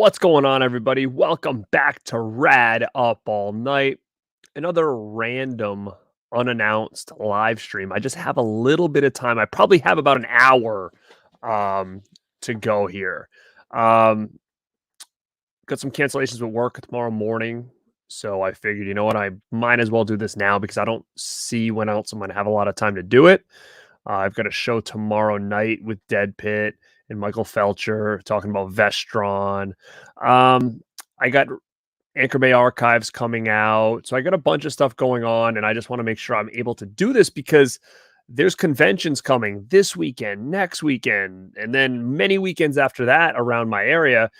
What's going on, everybody? Welcome back to Rad Up All Night. Another random, unannounced live stream. I just have a little bit of time. I probably have about an hour um, to go here. Um, got some cancellations with work tomorrow morning. So I figured, you know what, I might as well do this now because I don't see when else I'm going to have a lot of time to do it. I've got a show tomorrow night with Dead Pit and Michael Felcher talking about Vestron. I got Anchor Bay Archives coming out. So I got a bunch of stuff going on, and I just want to make sure I'm able to do this because there's conventions coming this weekend, next weekend, and then many weekends after that around my area.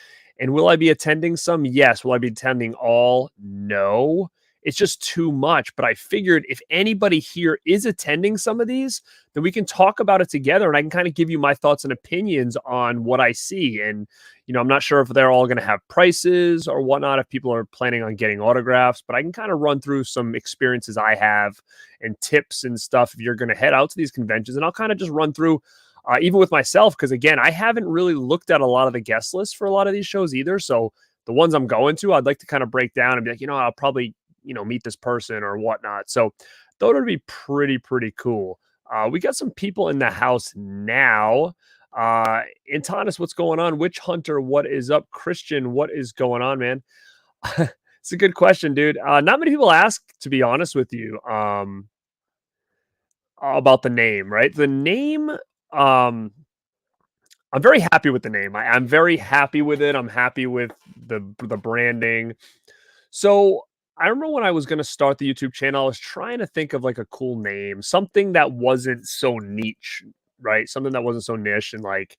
And will I be attending some? Yes. Will I be attending all? No. It's just too much. But I figured if anybody here is attending some of these, then we can talk about it together and I can kind of give you my thoughts and opinions on what I see. And, I'm not sure if they're all going to have prices or whatnot, if people are planning on getting autographs, but I can kind of run through some experiences I have and tips and stuff if you're going to head out to these conventions. And I'll kind of just run through even with myself, because again, I haven't really looked at a lot of the guest lists for a lot of these shows either. So the ones I'm going to, I'd like to kind of break down and be like, I'll probably, meet this person or whatnot. So thought it would be pretty cool. We got some people in the house now. Antanas, what's going on? Witch Hunter, what is up? Christian, what is going on, man? It's a good question, dude. Not many people ask, to be honest with you, about the name, right? The name, I'm very happy with the name. I'm very happy with it. I'm happy with the branding. So I remember when I was going to start the YouTube channel, I was trying to think of like a cool name, something that wasn't so niche, right? Something that wasn't so niche and like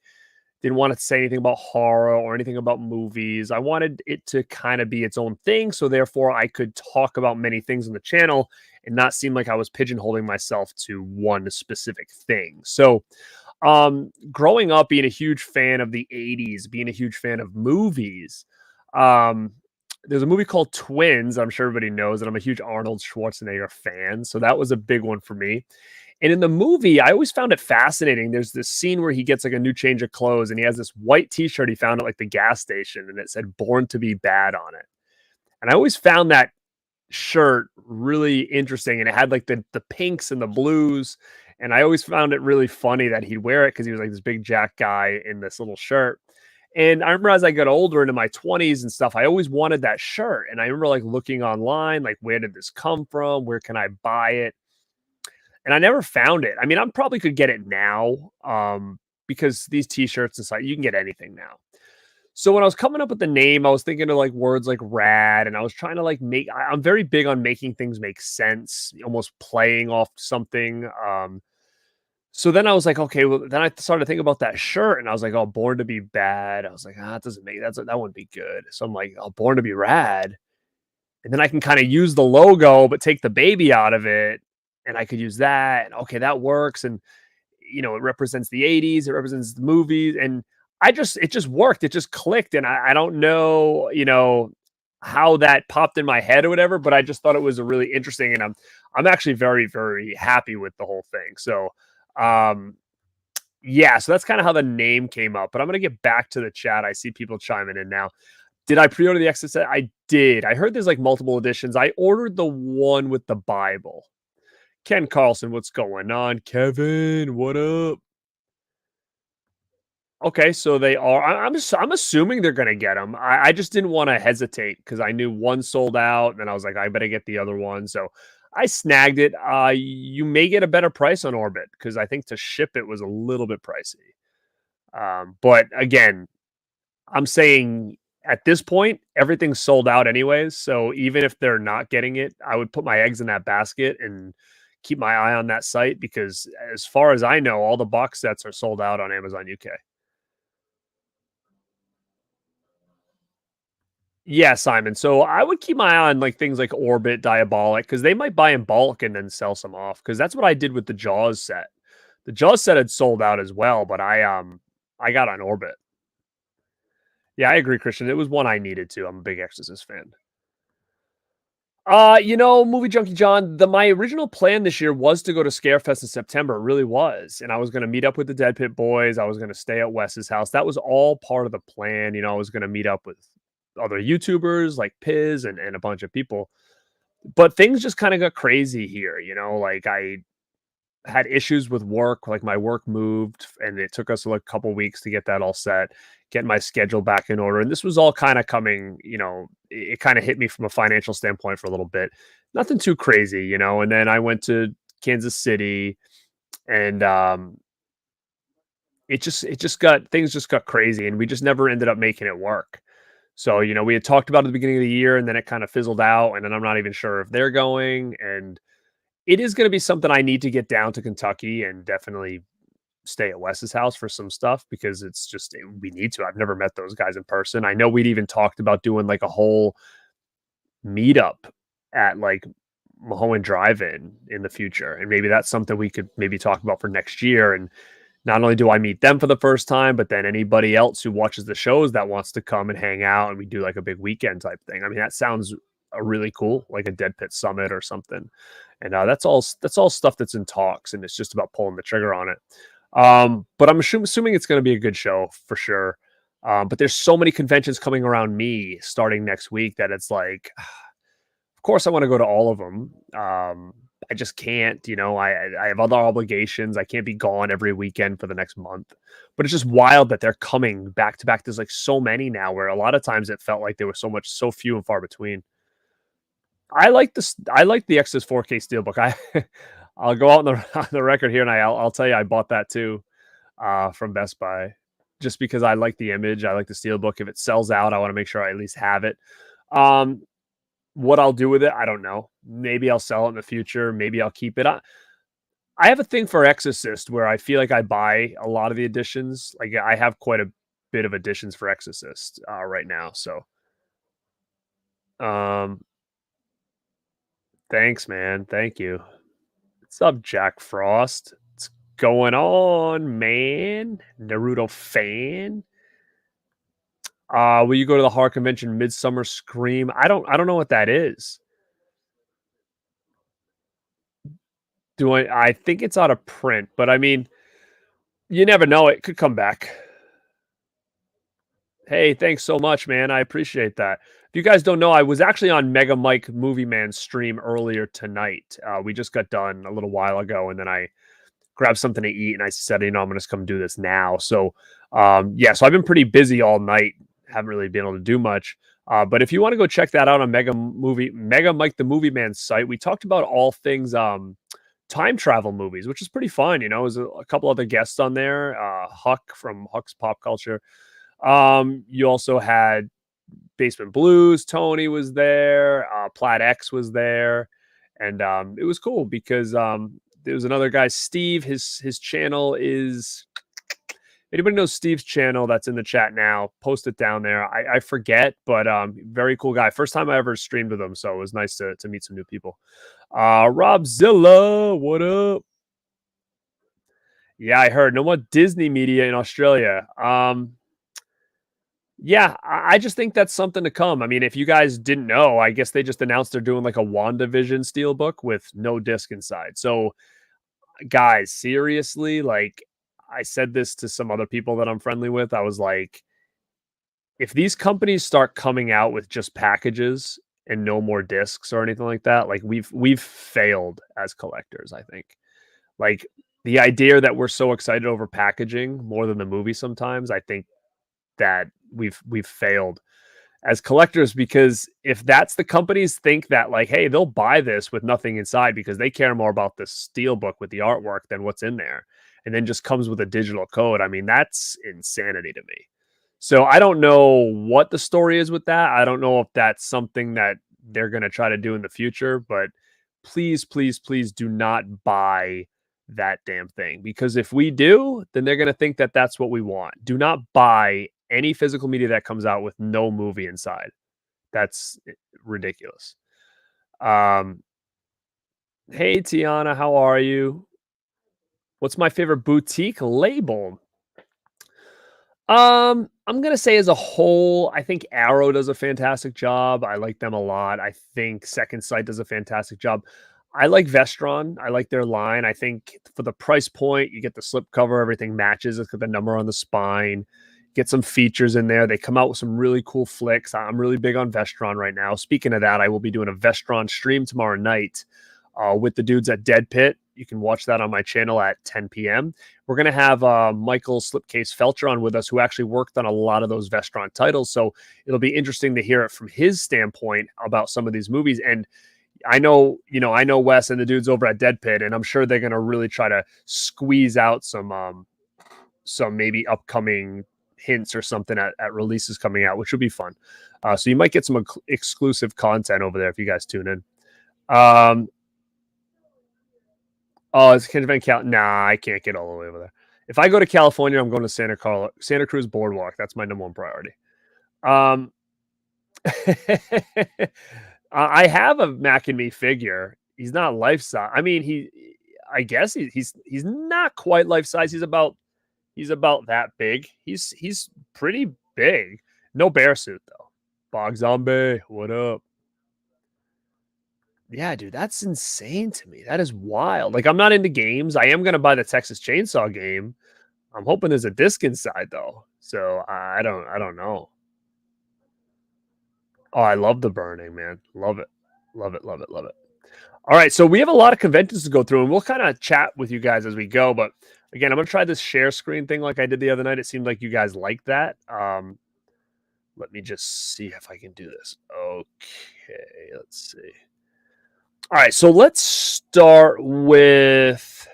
didn't want to say anything about horror or anything about movies. I wanted it to kind of be its own thing. So therefore I could talk about many things on the channel and not seem like I was pigeonholing myself to one specific thing. So growing up, being a huge fan of the 80s, being a huge fan of movies, there's a movie called Twins. I'm sure everybody knows that I'm a huge Arnold Schwarzenegger fan. So that was a big one for me. And in the movie, I always found it fascinating. There's this scene where he gets like a new change of clothes and he has this white t-shirt he found at like the gas station and it said Born to Be Bad on it. And I always found that shirt really interesting. And it had like the pinks and the blues. And I always found it really funny that he'd wear it because he was like this big jack guy in this little shirt. And I remember as I got older into my 20s and stuff, I always wanted that shirt. And I remember like looking online, like, where did this come from? Where can I buy it? And I never found it. I mean, I probably could get it now because these t-shirts and stuff, you can get anything now. So when I was coming up with the name, I was thinking of like words like rad, and I was trying to like I'm very big on making things make sense, almost playing off something. So then I was like, okay, well, then I started to think about that shirt and I was like, oh, Born to Be Bad. I was like, it doesn't make that wouldn't be good. So I'm like, oh, Born to Be Rad. And then I can kind of use the logo, but take the baby out of it. And I could use that. And okay, that works. And, it represents the 80s, it represents the movies. And it just worked. It just clicked. And I don't know, how that popped in my head or whatever, but I just thought it was a really interesting. And I'm actually very, very happy with the whole thing. So, yeah, so that's kind of how the name came up, but I'm going to get back to the chat. I see people chiming in now. Did I pre-order the extra set? I did. I heard there's like multiple editions. I ordered the one with the Bible. Ken Carlson, what's going on? Kevin, what up? Okay, so they are. I'm assuming they're going to get them. I just didn't want to hesitate because I knew one sold out, and then I was like, I better get the other one. So I snagged it. You may get a better price on Orbit because I think to ship it was a little bit pricey. But again, I'm saying at this point, everything's sold out anyways. So even if they're not getting it, I would put my eggs in that basket and keep my eye on that site because as far as I know, all the box sets are sold out on Amazon UK. Yeah, Simon. So I would keep my eye on like things like Orbit, Diabolic, because they might buy in bulk and then sell some off. Because that's what I did with the Jaws set. The Jaws set had sold out as well, but I got on Orbit. Yeah, I agree, Christian. It was one I needed to. I'm a big Exorcist fan. Movie Junkie John, my original plan this year was to go to Scarefest in September. It really was. And I was going to meet up with the Dead Pit boys. I was going to stay at Wes's house. That was all part of the plan. I was going to meet up with other YouTubers like Piz and a bunch of people. But things just kind of got crazy here, like I had issues with work, like my work moved and it took us like a couple weeks to get that all set, get my schedule back in order. And this was all kind of coming, it kind of hit me from a financial standpoint for a little bit. Nothing too crazy, and then I went to Kansas City and it just got things just got crazy and we just never ended up making it work. So, we had talked about it at the beginning of the year and then it kind of fizzled out and then I'm not even sure if they're going, and it is going to be something I need to get down to Kentucky and definitely stay at Wes's house for some stuff because it's just we need to. I've never met those guys in person. I know we'd even talked about doing like a whole meetup at like Mahoan Drive-In the future, and maybe that's something we could maybe talk about for next year. And not only do I meet them for the first time, but then anybody else who watches the shows that wants to come and hang out, and we do like a big weekend type thing. I mean, that sounds really cool, like a Dead Pit Summit or something. And that's all stuff that's in talks, and it's just about pulling the trigger on it. But I'm assuming it's going to be a good show for sure. But there's so many conventions coming around me starting next week that it's like, of course I want to go to all of them. I just can't, I have other obligations. I can't be gone every weekend for the next month, but it's just wild that they're coming back to back. There's like so many now where a lot of times it felt like there was so few and far between. I like this. I like the X's 4K Steelbook. I'll go out on the record here, and I'll tell you I bought that too from Best Buy, just because I like the image. I like the Steelbook. If it sells out, I want to make sure I at least have it. What I'll do with it, I don't know. Maybe I'll sell it in the future. Maybe I'll keep it. I have a thing for Exorcist where I feel like I buy a lot of the editions. Like I have quite a bit of editions for Exorcist right now. So, um, thanks, man. Thank you. What's up, Jack Frost? What's going on, man? Naruto fan. Will you go to the horror convention Midsummer Scream? I don't know what that is. I think it's out of print, but I mean, you never know. It could come back. Hey, thanks so much, man. I appreciate that. If you guys don't know, I was actually on Mega Mike Movie Man's stream earlier tonight. We just got done a little while ago, and then I grabbed something to eat, and I said, I'm going to come do this now. So, so I've been pretty busy all night. Haven't really been able to do much. But if you want to go check that out on Mega Mike the Movie Man's site, we talked about all things time travel movies, which is pretty fun. There's a couple other guests on there. Huck from Huck's Pop Culture. You also had Basement Blues. Tony was there. Plaid X was there, and it was cool because there was another guy, Steve. His channel is. Anybody knows Steve's channel that's in the chat now? Post it down there. I forget, but very cool guy. First time I ever streamed with him, so it was nice to meet some new people. Robzilla, what up? Yeah, I heard no more Disney media in Australia. Yeah, I just think that's something to come. I mean, if you guys didn't know, I guess they just announced they're doing like a WandaVision Steelbook with no disc inside. So, guys, seriously, like I said this to some other people that I'm friendly with. I was like, if these companies start coming out with just packages and no more discs or anything like that, like we've failed as collectors, I think. Like the idea that we're so excited over packaging more than the movie sometimes, I think that we've failed as collectors, because if that's the companies think that like, hey, they'll buy this with nothing inside because they care more about the steelbook with the artwork than what's in there, and then just comes with a digital code. I mean, that's insanity to me. So I don't know what the story is with that. I don't know if that's something that they're going to try to do in the future, but please, please, please do not buy that damn thing, because if we do, then they're going to think that that's what we want. Do not buy any physical media that comes out with no movie inside. That's ridiculous. Hey Tiana, how are you? What's my favorite boutique label? I'm gonna say as a whole, I think Arrow does a fantastic job. I like them a lot. I think Second Sight does a fantastic job. I like Vestron. I like their line. I think for the price point, you get the slip cover, everything matches. It's got the number on the spine. get some features in there. They come out with some really cool flicks. I'm really big on Vestron right now. Speaking of that, I will be doing a Vestron stream tomorrow night with the dudes at Dead Pit. You can watch that on my channel at 10 p.m. We're going to have Michael Slipcase Felcher on with us, who actually worked on a lot of those Vestron titles. So it'll be interesting to hear it from his standpoint about some of these movies. And I know Wes and the dudes over at Dead Pit, and I'm sure they're going to really try to squeeze out some maybe upcoming hints or something at releases coming out, which would be fun. So you might get some exclusive content over there if you guys tune in. Oh, it's Cal. Nah, I can't get all the way over there. If I go to California, I'm going to Santa Cruz Boardwalk. That's my number one priority. I have a Mac and Me figure. He's not life size. I mean, I guess he's not quite life size. He's about that big. He's pretty big. No bear suit though. Bog Zombie, what up? Yeah, dude, that's insane to me. That is wild. Like, I'm not into games. I am gonna buy the Texas Chainsaw game. I'm hoping there's a disc inside though. So I don't know. Oh, I love the burning, man. Love it. Love it. Love it. Love it. All right, so we have a lot of conventions to go through, and we'll kind of chat with you guys as we go. But again, I'm gonna try this share screen thing like I did the other night. It seemed like you guys liked that. Let me just see if I can do this. Okay, let's see. All right, so let's start with,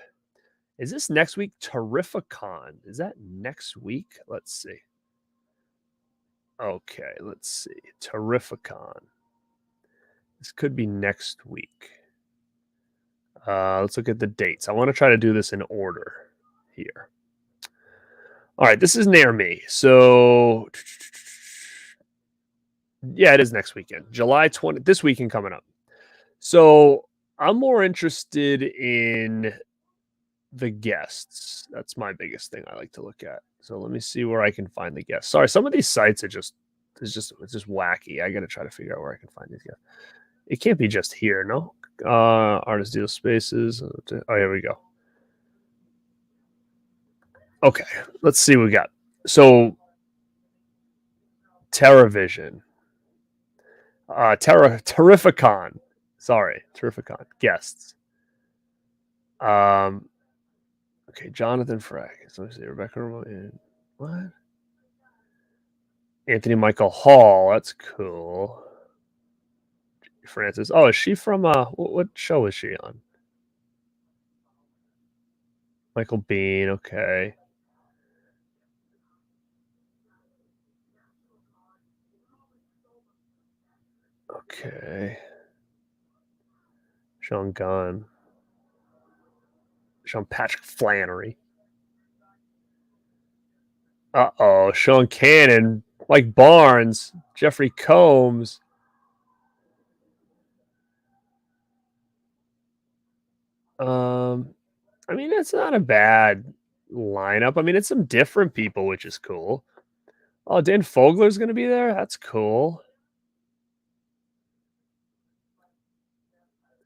is this next week? Terrificon. Is that next week? Let's see. Okay, let's see. Terrificon. This could be next week. Let's look at the dates. I want to try to do this in order here. All right, this is near me. So, yeah, it is next weekend. July 20th, this weekend coming up. So I'm more interested in the guests. That's my biggest thing I like to look at. So let me see where I can find the guests. Sorry, some of these sites are just wacky. I got to try to figure out where I can find these guys. It can't be just here, no? Artist deal spaces. Oh, here we go. Okay, let's see what we got. So TerraVision. Terrificon. Sorry, Terrificon. Guests. Okay, Jonathan Frag. So let me see, Rebecca. What? Anthony Michael Hall. That's cool. Francis. Oh, is she from what show is she on? Michael Bean. Okay. Okay. Sean Gunn. Sean Patrick Flannery. Uh-oh. Sean Cannon. Mike Barnes. Jeffrey Combs. I mean, it's not a bad lineup. I mean, it's some different people, which is cool. Oh, Dan Fogler's going to be there? That's cool.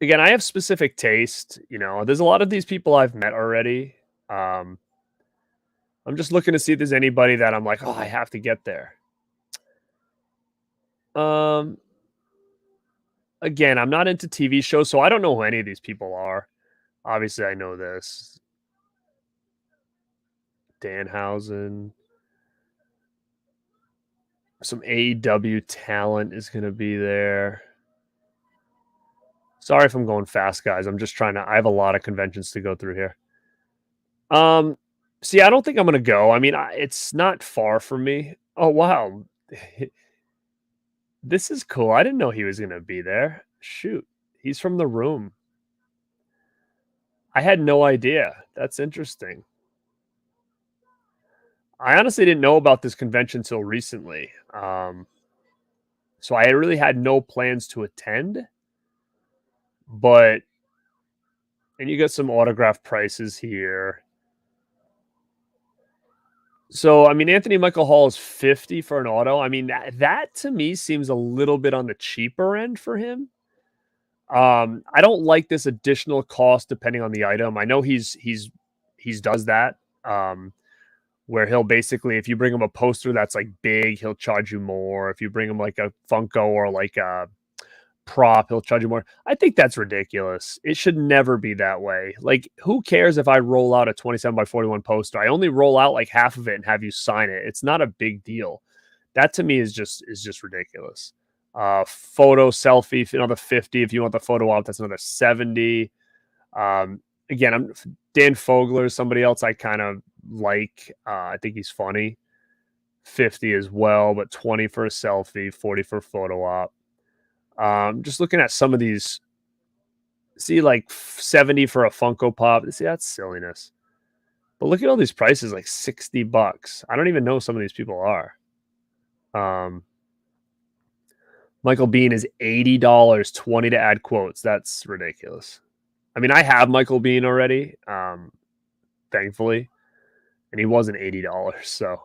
Again, I have specific taste. You know, there's a lot of these people I've met already. I'm just looking to see if there's anybody that I'm like, oh, I have to get there. Again, I'm not into TV shows, so I don't know who any of these people are. Obviously, I know this. Danhausen. Some AEW talent is going to be there. Sorry if I'm going fast, guys. I'm just trying to. I have a lot of conventions to go through here. See, I don't think I'm going to go. I mean, it's not far from me. Oh, wow. This is cool. I didn't know he was going to be there. Shoot. He's from The Room. I had no idea. That's interesting. I honestly didn't know about this convention until recently. So I really had no plans to attend. But, and you got some autograph prices here. So, I mean, Anthony Michael Hall is $50 for an auto. I mean, that to me seems a little bit on the cheaper end for him. I don't like this additional cost depending on the item. I know he's does that. where he'll basically, if you bring him a poster that's like big, he'll charge you more. If you bring him like a Funko or like a prop, he'll charge you more. I think that's ridiculous. It should never be that way. Like, who cares if I roll out a 27 by 41 poster? I only roll out like half of it and have you sign it. It's not a big deal. That to me is just ridiculous. Photo selfie, another 50. If you want the photo op, that's another 70. Again, I'm Dan Fogler, somebody else I kind of like. I think he's funny. 50 as well, but 20 for a selfie, 40 for a photo op. Just looking at some of these, see like 70 for a Funko Pop. See, that's silliness. But look at all these prices, like $60. I don't even know who some of these people are. Michael Bean is $80, 20 to add quotes. That's ridiculous. I mean, I have Michael Bean already, thankfully, and he wasn't $80. So,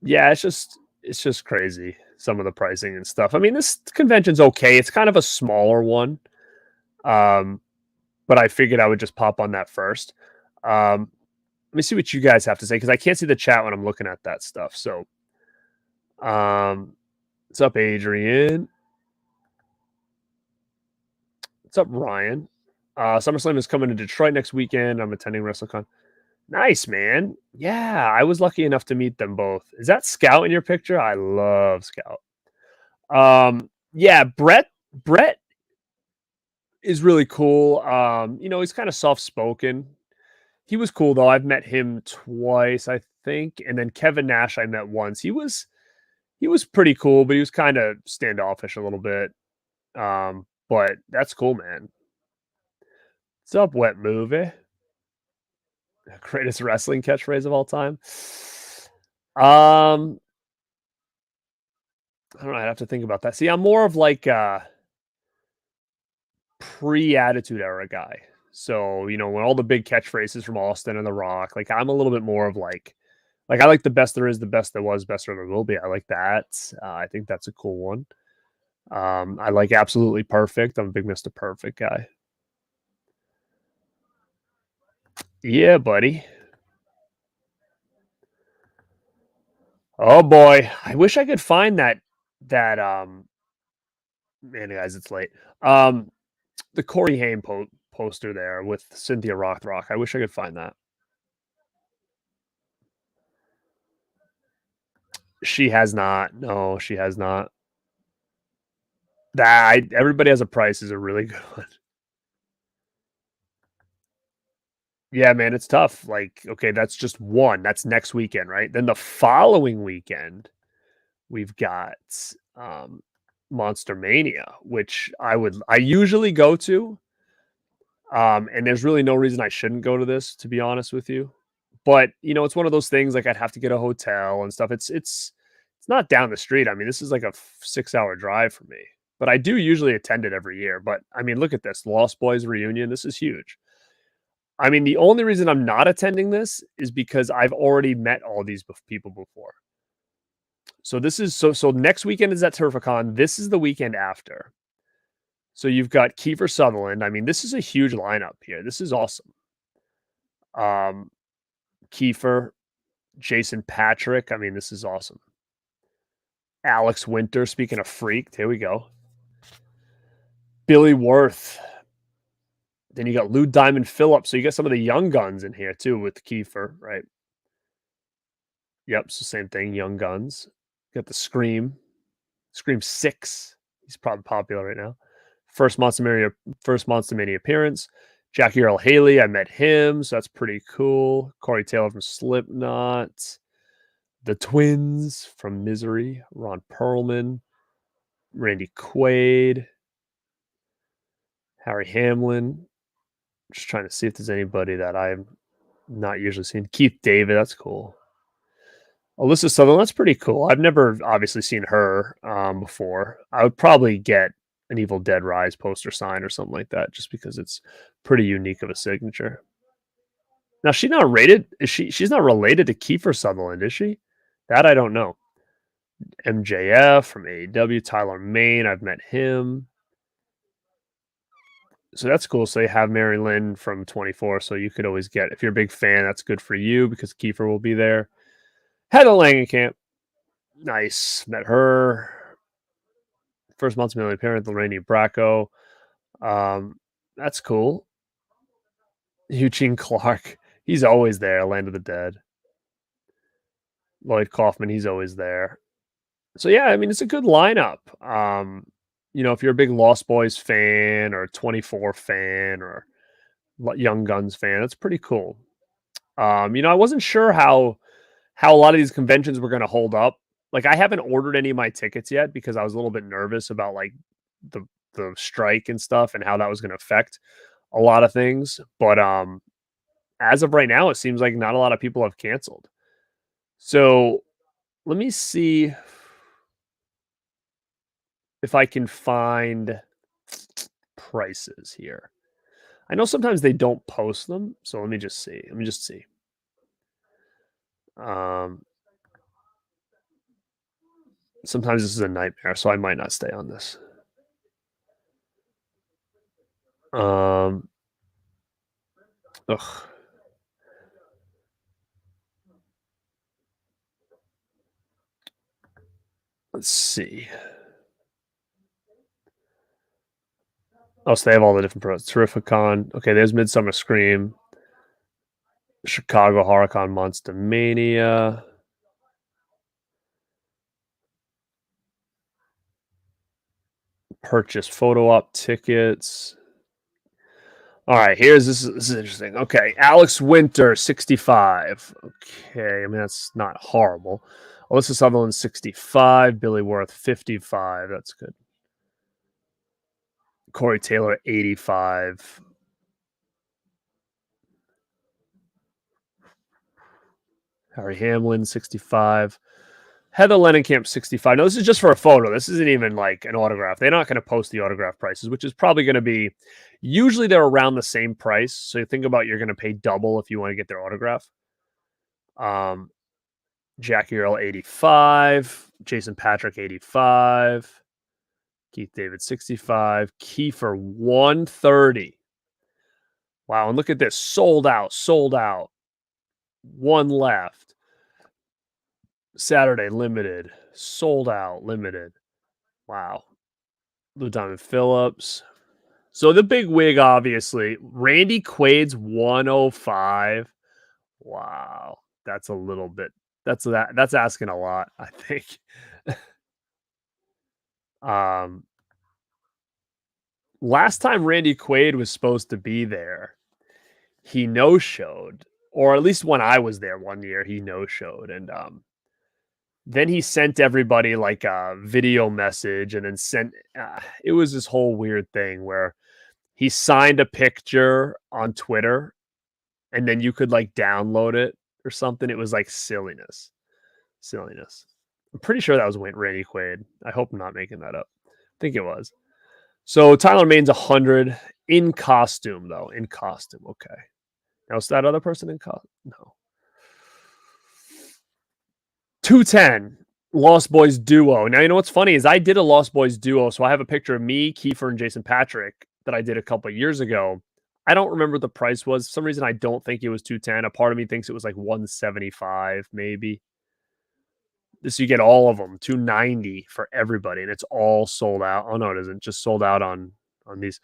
yeah, it's just crazy, some of the pricing and stuff. I mean, this convention's okay. It's kind of a smaller one, but I figured I would just pop on that first. Let me see what you guys have to say because I can't see the chat when I'm looking at that stuff. So, what's up, Adrian? What's up, Ryan? SummerSlam is coming to Detroit next weekend. I'm attending WrestleCon. Nice, man. Yeah, I was lucky enough to meet them both. Is that Scout in your picture? I love Scout. Yeah, Brett is really cool. You know, he's kind of soft-spoken. He was cool though. I've met him twice, I think, and then Kevin Nash I met once. He was pretty cool, but he was kind of standoffish a little bit. But that's cool, man. What's up, Wet Movie? Greatest wrestling catchphrase of all time. I don't know. I'd have to think about that. See, I'm more of like a pre-Attitude Era guy. So, you know, when all the big catchphrases from Austin and The Rock, like I'm a little bit more of like I like the best there is, the best there was, best there ever will be. I like that. I think that's a cool one. I like Absolutely Perfect. I'm a big Mr. Perfect guy. Yeah, buddy. Oh boy, I wish I could find that man, guys, it's late. The Corey Haim poster there with Cynthia Rothrock. I wish I could find that. She has not. No, she has not. That Everybody Has a Price is a really good one. Yeah, man, it's tough. Like, okay, that's just one. That's next weekend, right? Then the following weekend, we've got Monster Mania, which I usually go to. And there's really no reason I shouldn't go to this, to be honest with you. But you know, it's one of those things like I'd have to get a hotel and stuff. It's not down the street. I mean, this is like a 6-hour drive for me. But I do usually attend it every year. But I mean, look at this Lost Boys reunion. This is huge. I mean, the only reason I'm not attending this is because I've already met all these people before. So this is so next weekend is at Turfacon. This is the weekend after. So you've got Kiefer Sutherland. I mean, this is a huge lineup here. This is awesome. Kiefer, Jason Patrick. I mean, this is awesome. Alex Winter. Speaking of freaked, here we go. Billy Worth. Then you got Lou Diamond Phillips. So you got some of the young guns in here too with Kiefer, right? Yep, so same thing, young guns. Got the Scream 6. He's probably popular right now. First Monster Mania appearance. Jackie Earl Haley, I met him, so that's pretty cool. Corey Taylor from Slipknot. The Twins from Misery. Ron Perlman. Randy Quaid. Harry Hamlin. Just trying to see if there's anybody that I'm not usually seen. Keith David, that's cool. Alyssa Sutherland, that's pretty cool. I've never obviously seen her before. I would probably get an Evil Dead Rise poster sign or something like that, just because it's pretty unique of a signature. Now she's not rated. She's not related to Kiefer Sutherland, is she? That I don't know. MJF from AEW, Tyler Mane. I've met him. So that's cool. So you have Mary Lynn from 24. So you could always get, if you're a big fan, that's good for you because Kiefer will be there. Heather Langenkamp. Nice. Met her. First multi-million parent, Lorraine Bracco. That's cool. Eugene Clark. He's always there. Land of the Dead. Lloyd Kaufman. He's always there. So yeah, I mean, it's a good lineup. If you're a big Lost Boys fan or 24 fan or Young Guns fan, that's pretty cool. I wasn't sure how a lot of these conventions were going to hold up. Like, I haven't ordered any of my tickets yet because I was a little bit nervous about like the strike and stuff and how that was going to affect a lot of things. But as of right now, it seems like not a lot of people have canceled. So let me see if I can find prices here. I know sometimes they don't post them, so let me just see. Sometimes this is a nightmare, so I might not stay on this. Ugh. Let's see. Oh, so they have all the different pros. Terrificon. Okay, there's Midsummer Scream. Chicago HorrorCon Monster Mania. Purchase photo op tickets. All right, this is interesting. Okay, Alex Winter, 65. Okay, I mean that's not horrible. Alyssa Sutherland, 65. Billy Worth, 55. That's good. Corey Taylor, 85. Harry Hamlin, 65. Heather Langenkamp, 65. No, this is just for a photo. This isn't even like an autograph. They're not going to post the autograph prices, which is probably going to be, usually they're around the same price. So you think about you're going to pay double if you want to get their autograph. Jackie Earl, 85. Jason Patrick, 85. Keith David, 65. Kiefer, 130. Wow, and look at this. Sold out. One left. Saturday, limited. Sold out, limited. Wow. Lou Diamond Phillips. So the big wig, obviously. Randy Quaid's 105. Wow. That's a little bit. That's asking a lot, I think. Last time Randy Quaid was supposed to be there, he no-showed, or at least when I was there one year, he no-showed, and then he sent everybody like a video message, and then sent. It was this whole weird thing where he signed a picture on Twitter, and then you could like download it or something. It was like silliness. I'm pretty sure that was Randy Quaid. I hope I'm not making that up. I think it was. So Tyler Maine's 100 in costume, though. In costume, okay. Now is that other person in costume? No. 210. Lost Boys duo. Now, you know what's funny is I did a Lost Boys duo, so I have a picture of me, Kiefer, and Jason Patrick that I did a couple of years ago. I don't remember what the price was. For some reason, I don't think it was 210. A part of me thinks it was like 175, maybe. This you get all of them, 290 for everybody, and it's all sold out. Oh no, it isn't. Just sold out on these.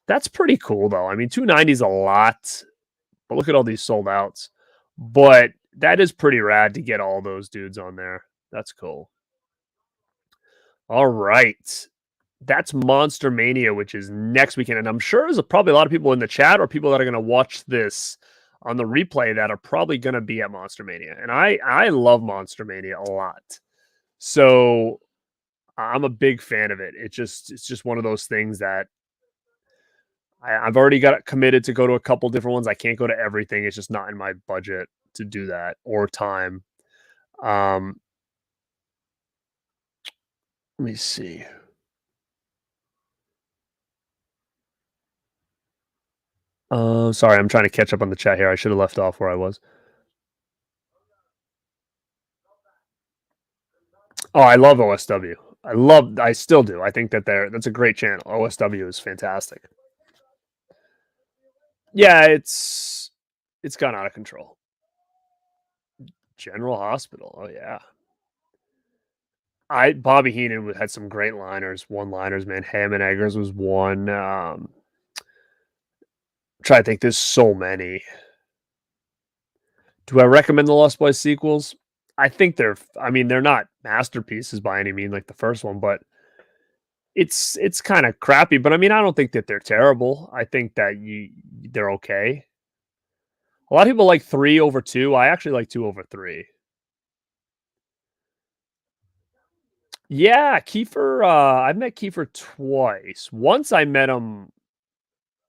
That's pretty cool though. I mean, 290 is a lot, but look at all these sold outs. But that is pretty rad to get all those dudes on there. That's cool. All right. That's Monster Mania, which is next weekend. And I'm sure there's probably a lot of people in the chat or people that are going to watch this on the replay that are probably going to be at Monster Mania. And I love Monster Mania a lot. So I'm a big fan of it. It's just one of those things that I've already got committed to go to a couple different ones. I can't go to everything. It's just not in my budget to do that or time. Let me see. Sorry, I'm trying to catch up on the chat here. I should have left off where I was. Oh, I love OSW. I still do. I think that's a great channel. OSW is fantastic. Yeah, it's gone out of control. General Hospital. Oh yeah. I Bobby Heenan had some great one-liners, man. Ham and Eggers was one. Try to think. There's so many. Do I recommend the Lost Boys sequels? I think I mean, they're not masterpieces by any mean like the first one, but it's kind of crappy. But I mean, I don't think that they're terrible. I think that they're okay. A lot of people like three over two. I actually like two over three. Yeah, Kiefer. I've met Kiefer twice. Once I met him.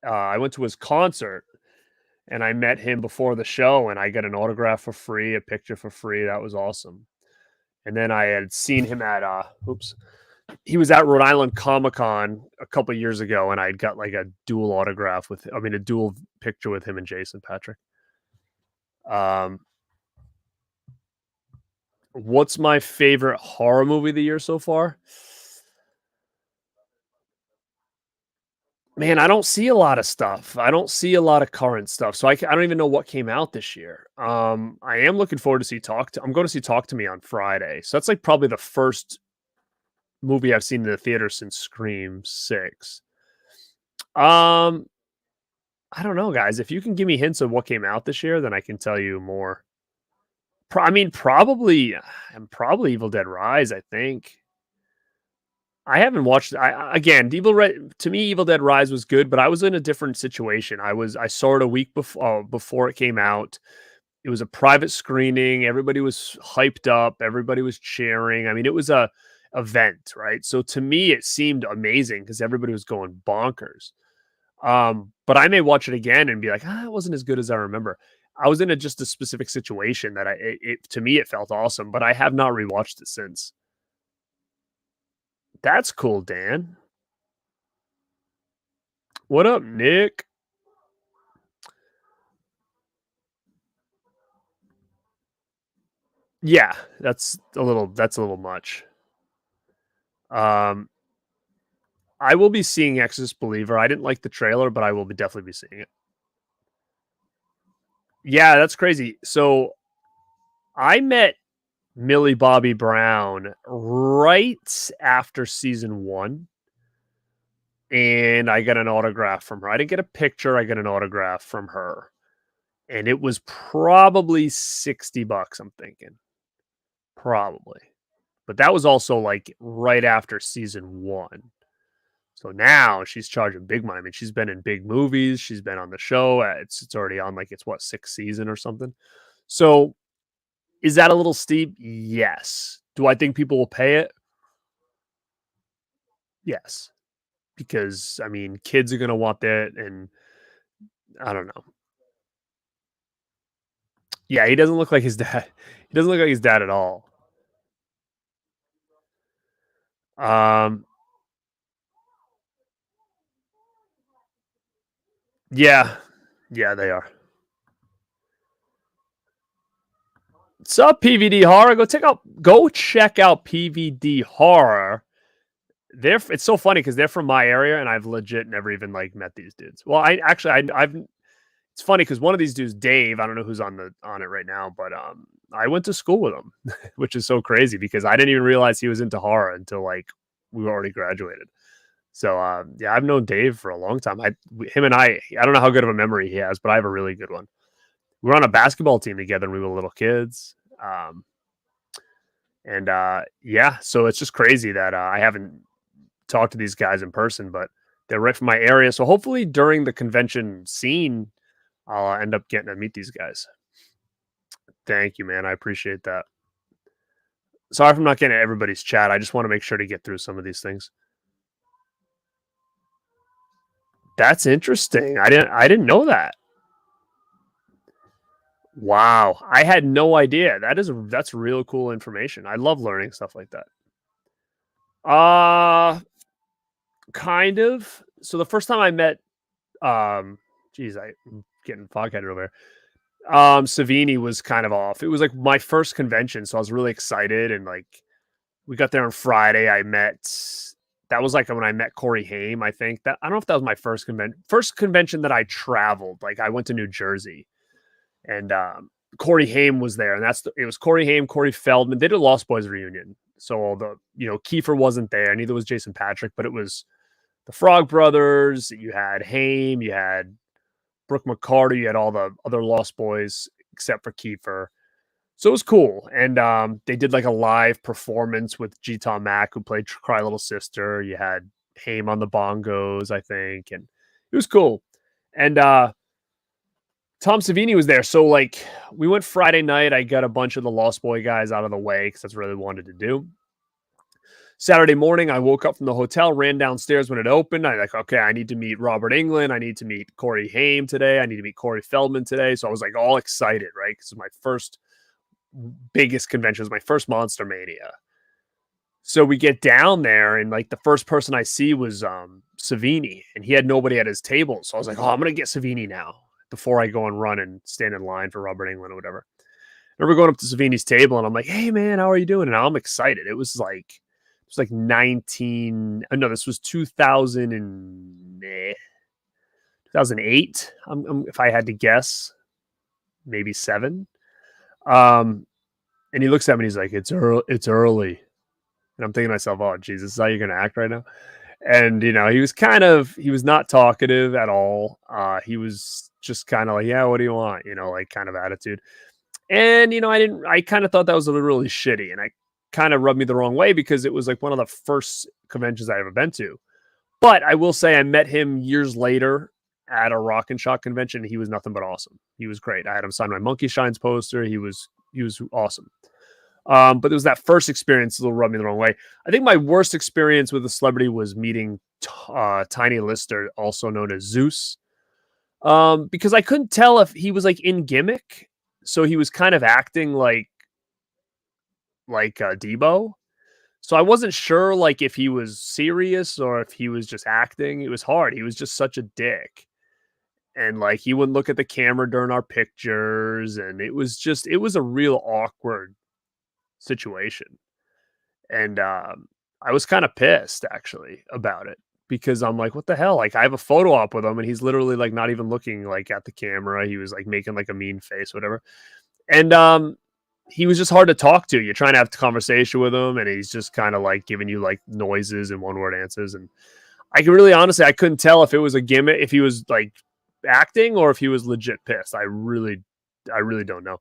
I went to his concert and I met him before the show, and I got an autograph for free, a picture for free. That was awesome. And then I had seen him at oops, he was at Rhode Island Comic Con a couple of years ago, and I got like a dual autograph a dual picture with him and Jason Patrick. Um, what's my favorite horror movie of the year so far? Man, I don't see a lot of stuff. I don't see a lot of current stuff, so I don't even know what came out this year. I am looking forward to see I'm going to see Talk to Me on Friday, so that's like probably the first movie I've seen in the theater since Scream 6. Um, I don't know, guys. If you can give me hints of what came out this year, then I can tell you more. I mean, probably Evil Dead Rise. I think I haven't watched. Again, to me, Evil Dead Rise was good, but I was in a different situation. I saw it a week before it came out. It was a private screening. Everybody was hyped up. Everybody was cheering. I mean, it was a event, right? So to me, it seemed amazing because everybody was going bonkers. But I may watch it again and be like, it wasn't as good as I remember. I was in just a specific situation that to me, it felt awesome, but I have not rewatched it since. That's cool, Dan. What up, Nick? Yeah, that's a little much. Um, I will be seeing Exorcist Believer. I didn't like the trailer, but I will definitely be seeing it. Yeah, that's crazy. So I met Millie Bobby Brown right after season 1, and I got an autograph from her. I didn't get a picture, I got an autograph from her. And it was probably $60, I'm thinking. Probably. But that was also like right after season 1. So now she's charging big money. I mean, she's been in big movies. She's been on the show. It's already on like it's what, 6th season or something. So is that a little steep? Yes. Do I think people will pay it? Yes. Because I mean, kids are gonna want that, and I don't know. Yeah, he doesn't look like his dad. He doesn't look like his dad at all. Um, yeah, yeah, they are. What's up, PVD Horror? Go check out PVD Horror. It's so funny because they're from my area, and I've legit never even like met these dudes. Well, I've. It's funny because one of these dudes, Dave, I don't know who's on it right now, but I went to school with him, which is so crazy because I didn't even realize he was into horror until like we were already graduated. So yeah, I've known Dave for a long time. Him and I don't know how good of a memory he has, but I have a really good one. We were on a basketball team together when we were little kids. And yeah, so it's just crazy that I haven't talked to these guys in person, but they're right from my area. So hopefully during the convention scene, I'll end up getting to meet these guys. Thank you, man. I appreciate that. Sorry if I'm not getting everybody's chat. I just want to make sure to get through some of these things. That's interesting. I didn't know that. Wow, I had no idea. That's real cool information. I love learning stuff like that. Kind of. So the first time I met, geez, I'm getting fog-headed over here. Savini was kind of off. It was like my first convention, so I was really excited, and like we got there on Friday. I met That was like when I met Corey Haim, I think. That I don't know if that was my first convention that I traveled. Like I went to New Jersey and Corey Haim was there, and it was Corey Haim, Corey Feldman. They did a Lost Boys reunion. So all the, Kiefer wasn't there, neither was Jason Patrick, but it was the Frog Brothers, you had Haim, you had Brooke McCarty, you had all the other Lost Boys except for Kiefer. So it was cool. And they did like a live performance with G. Tom Mack, who played Cry Little Sister. You had Haim on the bongos, I think. And it was cool. And Tom Savini was there. So like we went Friday night. I got a bunch of the Lost Boy guys out of the way because that's what I really wanted to do. Saturday morning, I woke up from the hotel, ran downstairs when it opened. I like, okay, I need to meet Robert Englund. I need to meet Corey Haim today. I need to meet Corey Feldman today. So I was like all excited, right? Because my first biggest convention was my first Monster Mania. So we get down there, and like the first person I see was Savini, and he had nobody at his table. So I was like, oh, I'm gonna get Savini now before I go and run and stand in line for Robert Englund or whatever. And we're going up to Savini's table, and I'm like, hey man, how are you doing? And I'm excited. It was like 2008. If I had to guess, maybe 7. And he looks at me and he's like, it's early. And I'm thinking to myself, oh, Jesus, this is how you're going to act right now. And, he was not talkative at all. He was just kind of like, yeah, what do you want? Like kind of attitude. And, I kind of thought that was really shitty. And I kind of rubbed me the wrong way because it was like one of the first conventions I ever been to. But I will say I met him years later at a Rock and Shock convention. He was nothing but awesome. He was great. I had him sign my Monkey Shines poster. He was awesome. But it was that first experience that rubbed me the wrong way. I think my worst experience with a celebrity was meeting Tiny Lister, also known as Zeus. Because I couldn't tell if he was like in gimmick. So he was kind of acting like Debo. So I wasn't sure like if he was serious or if he was just acting. It was hard. He was just such a dick. And like he wouldn't look at the camera during our pictures. And it was a real awkward situation. And I was kind of pissed actually about it because I'm like, what the hell? Like I have a photo op with him and he's literally like not even looking like at the camera. He was like making like a mean face, whatever. And he was just hard to talk to. You're trying to have a conversation with him and he's just kind of like giving you like noises and 1-word answers. And I couldn't tell if it was a gimmick, if he was like acting or if he was legit pissed. I really don't know.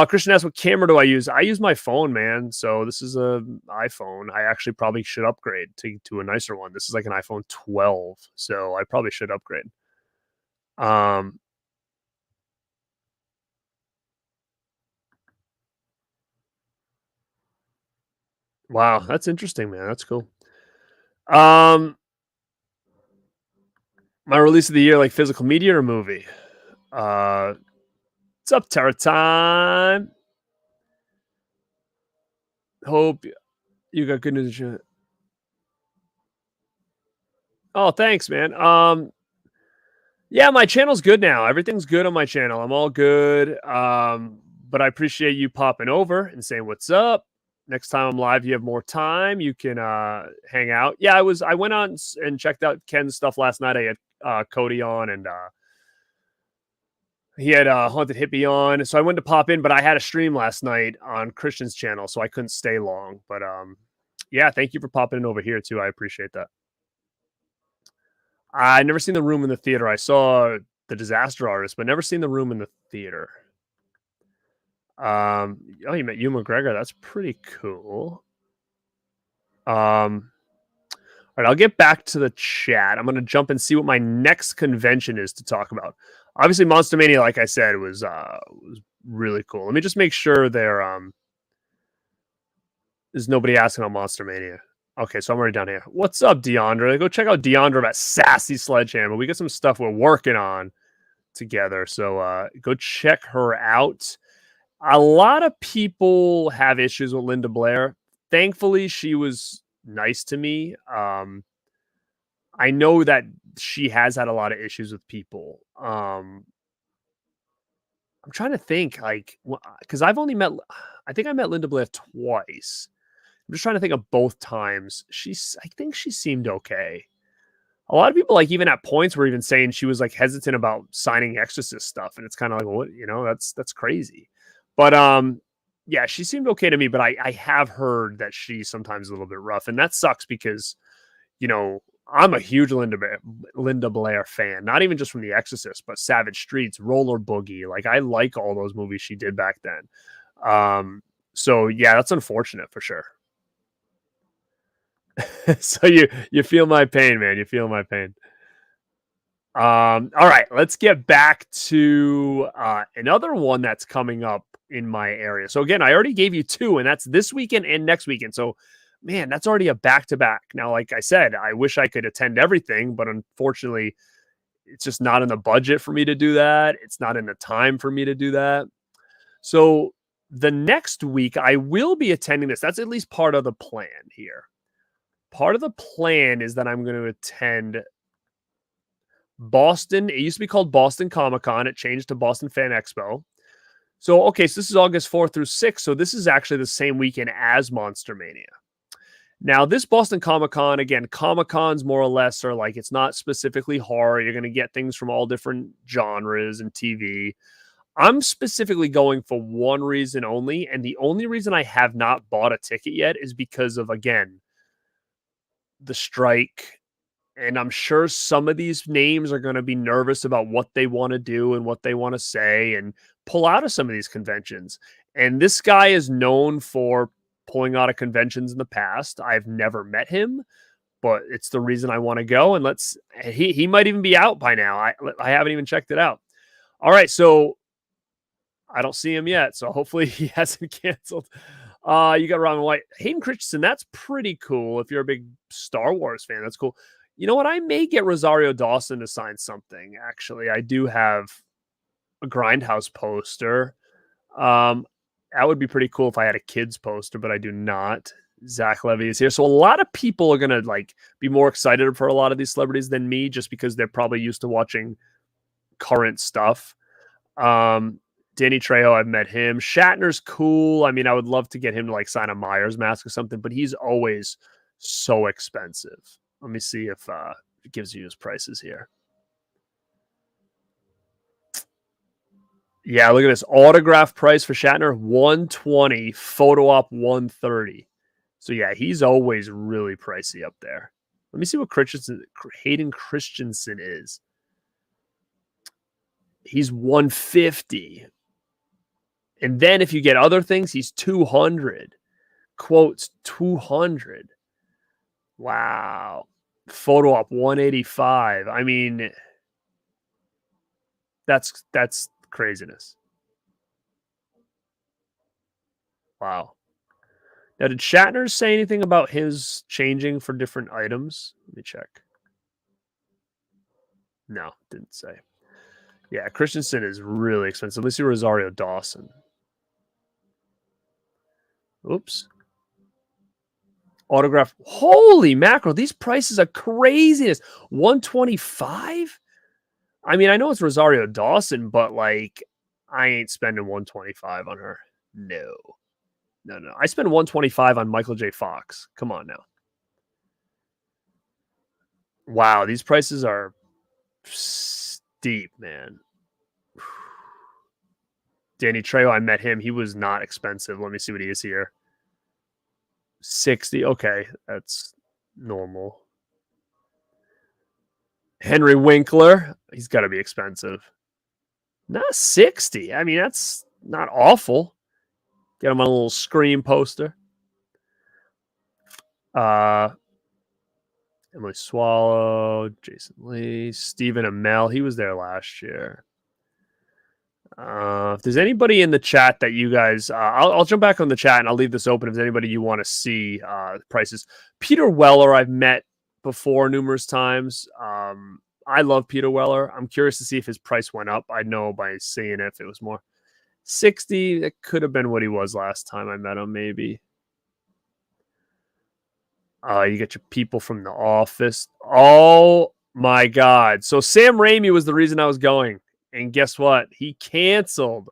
Christian asked, what camera do I use? I use my phone, man. So this is an iPhone. I actually probably should upgrade to a nicer one. This is like an iPhone 12. So I probably should upgrade. Wow, that's interesting, man. That's cool. My release of the year, like physical media or movie? What's up, Terra Time? Hope you got good news. Oh, thanks, man. Yeah, my channel's good now. Everything's good on my channel. I'm all good. But I appreciate you popping over and saying what's up. Next time I'm live, you have more time. You can hang out. Yeah, I went on and checked out Ken's stuff last night. I had Cody on and he had Haunted Hippie on. So I went to pop in, but I had a stream last night on Christian's channel, so I couldn't stay long. But yeah, thank you for popping in over here too. I appreciate that. I never seen The Room in the theater. I saw The Disaster Artist, but never seen The Room in the theater. Oh, you met Ewan McGregor. That's pretty cool. All right, I'll get back to the chat. I'm going to jump and see what my next convention is to talk about. Obviously, Monster Mania, like I said, was really cool. Let me just make sure there's nobody asking on Monster Mania. Okay, so I'm already down here. What's up, Deandra? Go check out Deandra at Sassy Sledgehammer. We got some stuff we're working on together. So go check her out. A lot of people have issues with Linda Blair. Thankfully, she was nice to me. I know that she has had a lot of issues with people. I'm trying to think, like, because I think I met Linda Blair twice. I'm just trying to think of both times. I think she seemed okay. A lot of people, like, even at points were even saying she was like hesitant about signing Exorcist stuff, and it's kind of like, what, that's crazy. But yeah, she seemed okay to me. But I have heard that she's sometimes a little bit rough, and that sucks because I'm a huge Linda Blair fan, not even just from The Exorcist, but Savage Streets, Roller Boogie. Like, I like all those movies she did back then. So yeah, that's unfortunate for sure. So you feel my pain, man. You feel my pain. All right, let's get back to another one that's coming up in my area. So again, I already gave you two, and that's this weekend and next weekend. So man, that's already a back-to-back. Now, like I said, I wish I could attend everything, but unfortunately, it's just not in the budget for me to do that. It's not in the time for me to do that. So the next week, I will be attending this. That's at least part of the plan here. Part of the plan is that I'm going to attend Boston. It used to be called Boston Comic-Con. It changed to Boston Fan Expo. So, okay, so this is August 4th through 6th. So this is actually the same weekend as Monster Mania. Now, this Boston Comic-Con, again, Comic-Cons more or less are like, it's not specifically horror. You're going to get things from all different genres and TV. I'm specifically going for one reason only. And the only reason I have not bought a ticket yet is because of, again, the strike. And I'm sure some of these names are going to be nervous about what they want to do and what they want to say and pull out of some of these conventions. And this guy is known for pulling out of conventions in the past. I've never met him, but it's the reason I want to go. And he might even be out by now. I haven't even checked it out. All right. So I don't see him yet. So hopefully he hasn't canceled. You got Robin White, Hayden Christensen. That's pretty cool. If you're a big Star Wars fan, that's cool. You know what? I may get Rosario Dawson to sign something. Actually, I do have a Grindhouse poster. That would be pretty cool if I had a kids poster, but I do not. Zach Levy is here. So a lot of people are going to be more excited for a lot of these celebrities than me, just because they're probably used to watching current stuff. Danny Trejo, I've met him. Shatner's cool. I mean, I would love to get him to sign a Myers mask or something, but he's always so expensive. Let me see if it gives you his prices here. Yeah, look at this autograph price for Shatner, $120, photo op $130. So yeah, he's always really pricey up there. Let me see what Hayden Christensen is. He's $150. And then if you get other things, he's $200. Quotes $200. Wow. Photo op $185. I mean, that's craziness. Wow. Now, did Shatner say anything about his changing for different items? Let me check. No, didn't say. Yeah, Christensen is really expensive. Let's see Rosario Dawson. Oops. Autograph. Holy mackerel. These prices are craziness. $125? I mean, I know it's Rosario Dawson, but I ain't spending $125 on her. No. I spend $125 on Michael J. Fox. Come on now. Wow, these prices are steep, man. Danny Trejo, I met him. He was not expensive. Let me see what he is here. 60. Okay, that's normal. Henry Winkler, he's got to be expensive. Not 60. I mean, that's not awful. Get him on a little Scream poster. Emily Swallow, Jason Lee, Stephen Amell. He was there last year. If there's anybody in the chat that you guys, I'll jump back on the chat and I'll leave this open. If there's anybody you want to see prices. Peter Weller, I've met before numerous times. I love Peter Weller. I'm curious to see if his price went up. I know by seeing if it was more. 60, that could have been what he was last time I met him, maybe. You get your people from The Office. Oh my God. So Sam Raimi was the reason I was going. And guess what? He canceled.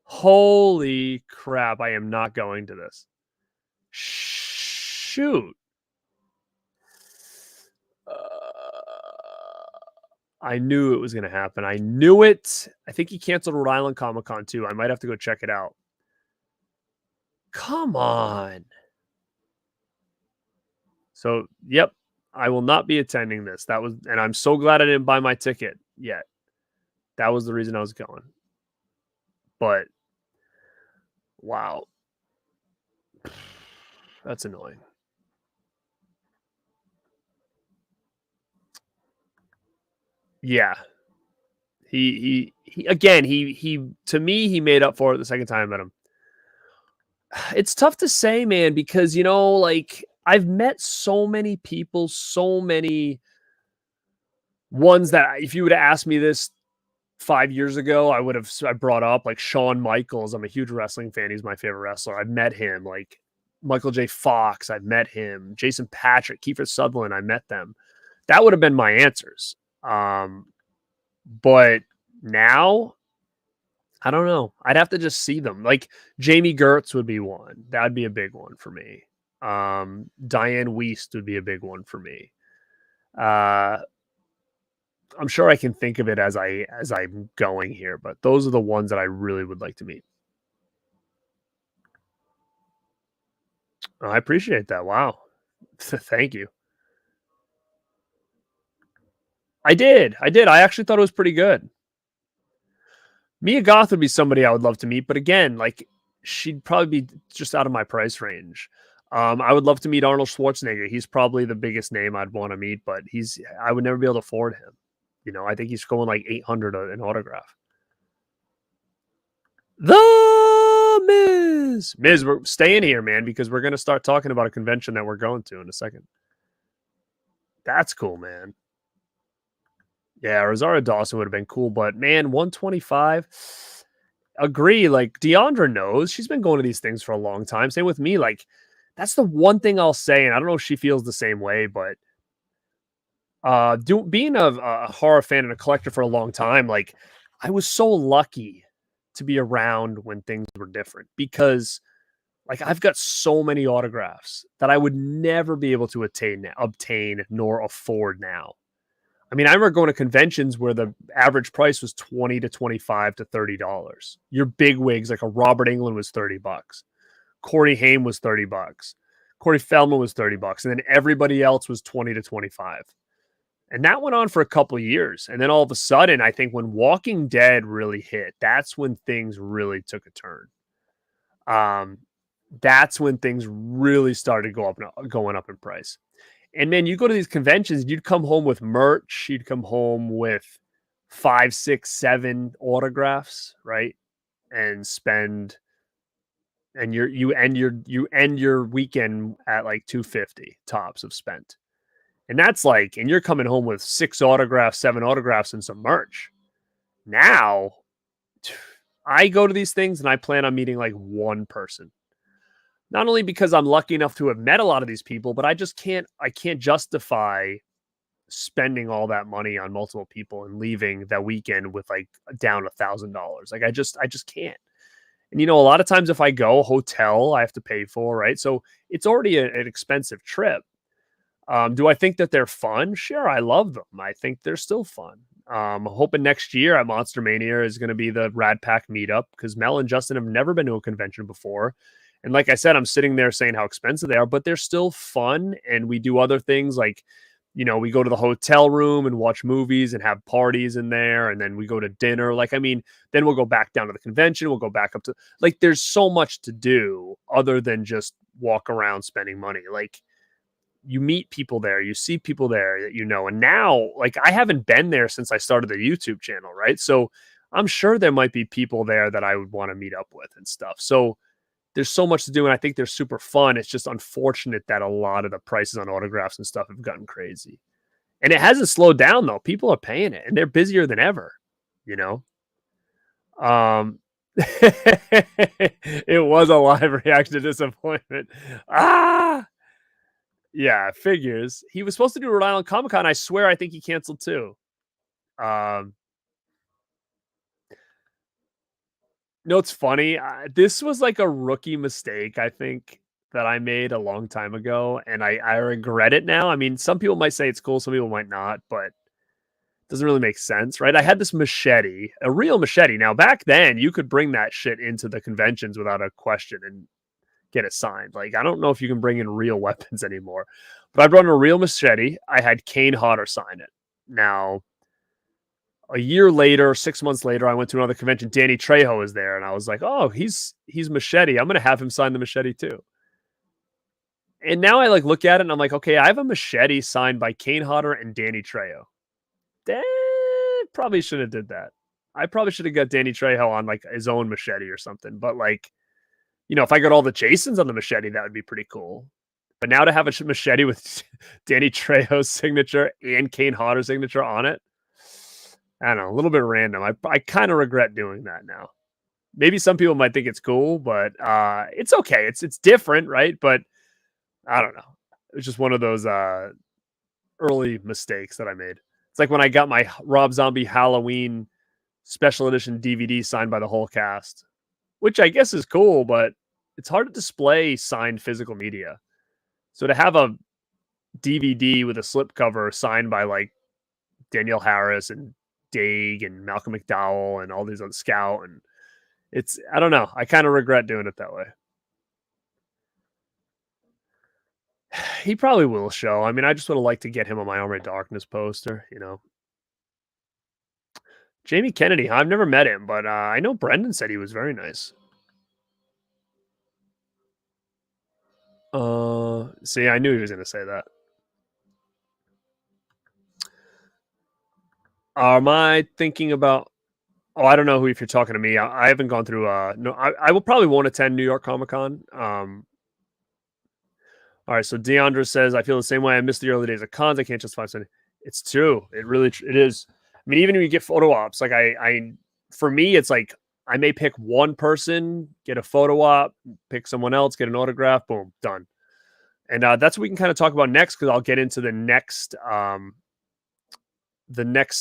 Holy crap. I am not going to this. shoot. Uh, I knew it was gonna happen. I knew it. I think he canceled Rhode Island Comic Con too. I might have to go check it out. Come on. So, yep, I will not be attending this. That was, and I'm so glad I didn't buy my ticket yet. That was the reason I was going. But wow, that's annoying. Yeah, he again. He to me he made up for it the second time I met him. It's tough to say, man, because like I've met so many people, so many ones that if you would have asked me this 5 years ago, I brought up like Shawn Michaels. I'm a huge wrestling fan. He's my favorite wrestler. I've met him. Like Michael J. Fox, I've met him. Jason Patrick, Kiefer Sutherland, I met them. That would have been my answers. But now I don't know. I'd have to just see them. Like Jamie Gertz would be one. That'd be a big one for me. Diane Weist would be a big one for me. I'm sure I can think of it as I'm going here, but those are the ones that I really would like to meet. I appreciate that. Wow. Thank you. I did. I actually thought it was pretty good. Mia Goth would be somebody I would love to meet, but again, like she'd probably be just out of my price range. I would love to meet Arnold Schwarzenegger. He's probably the biggest name I'd want to meet, but I would never be able to afford him. I think he's going like 800 an autograph. The Miz, we're staying here, man, because we're gonna start talking about a convention that we're going to in a second. That's cool, man. Yeah, Rosario Dawson would have been cool, but man, 125. Agree. Like Deandra knows she's been going to these things for a long time. Same with me. Like that's the one thing I'll say, and I don't know if she feels the same way, but being a horror fan and a collector for a long time, like I was so lucky to be around when things were different because like I've got so many autographs that I would never be able to obtain nor afford now. I mean, I remember going to conventions where the average price was $20 to $25 to $30. Your big wigs, like a Robert Englund, was $30. Corey Haim was $30. Corey Feldman was $30, and then everybody else was 20 to 25. And that went on for a couple of years. And then all of a sudden, I think when Walking Dead really hit, that's when things really took a turn. That's when things really started going up in price. And man, you go to these conventions, you'd come home with merch, you'd come home with 5, 6, 7 autographs, right? And you end your weekend at like 250 tops of spent. And that's like, and you're coming home with 6 autographs, 7 autographs, and some merch. Now, I go to these things and I plan on meeting like one person. Not only because I'm lucky enough to have met a lot of these people, but I can't justify spending all that money on multiple people and leaving that weekend with like down $1,000. Like I just can't. And a lot of times if I go hotel, I have to pay for, right? So it's already an expensive trip. Do I think that they're fun? Sure, I love them. I think they're still fun. Hoping next year at Monster Mania is going to be the Radpack meetup because Mel and Justin have never been to a convention before. And like I said, I'm sitting there saying how expensive they are, but they're still fun. And we do other things like, we go to the hotel room and watch movies and have parties in there. And then we go to dinner. Like, I mean, then we'll go back down to the convention. We'll go back up to like, there's so much to do other than just walk around spending money. Like you meet people there, you see people there that and now like I haven't been there since I started the YouTube channel, right? So I'm sure there might be people there that I would want to meet up with and stuff. So there's so much to do, and I think they're super fun. It's just unfortunate that a lot of the prices on autographs and stuff have gotten crazy. And it hasn't slowed down though. People are paying it and they're busier than ever, It was a live reaction to disappointment. Yeah, figures. He was supposed to do Rhode Island Comic Con. I swear I think he canceled too. No, it's funny. This was like a rookie mistake, I think, that I made a long time ago, and I regret it now. I mean, some people might say it's cool, some people might not, but it doesn't really make sense, right? I had this machete, a real machete. Now, back then, you could bring that shit into the conventions without a question and get it signed. Like, I don't know if you can bring in real weapons anymore, but I brought in a real machete. I had Kane Hodder sign it. Now, a year later, 6 months later, I went to another convention. Danny Trejo is there, and I was like, "Oh, he's machete. I'm gonna have him sign the machete too." And now I like look at it, and I'm like, "Okay, I have a machete signed by Kane Hodder and Danny Trejo. Probably should have did that. I probably should have got Danny Trejo on like his own machete or something. But like, if I got all the Jasons on the machete, that would be pretty cool. But now to have a machete with Danny Trejo's signature and Kane Hodder's signature on it, I don't know, a little bit random. I kind of regret doing that now. Maybe some people might think it's cool, but it's okay. It's different, right? But I don't know. It's just one of those early mistakes that I made. It's like when I got my Rob Zombie Halloween special edition DVD signed by the whole cast, which I guess is cool, but it's hard to display signed physical media. So to have a DVD with a slipcover signed by like Danielle Harris and Daig and Malcolm McDowell and all these other Scout, and I don't know. I kind of regret doing it that way. He probably will show. I mean, I just would have liked to get him on my Armored Darkness poster, Jamie Kennedy, I've never met him, but I know Brendan said he was very nice. See, I knew he was going to say that. Am I thinking about... Oh, I don't know who if you're talking to me. I haven't gone through... No, I will probably won't attend New York Comic Con. All right, so Deandra says, I feel the same way. I miss the early days of cons. I can't justify something. It's true. It is. I mean, even when you get photo ops, like for me, it's like I may pick one person, get a photo op, pick someone else, get an autograph, boom, done. And that's what we can kind of talk about next, because I'll get into the next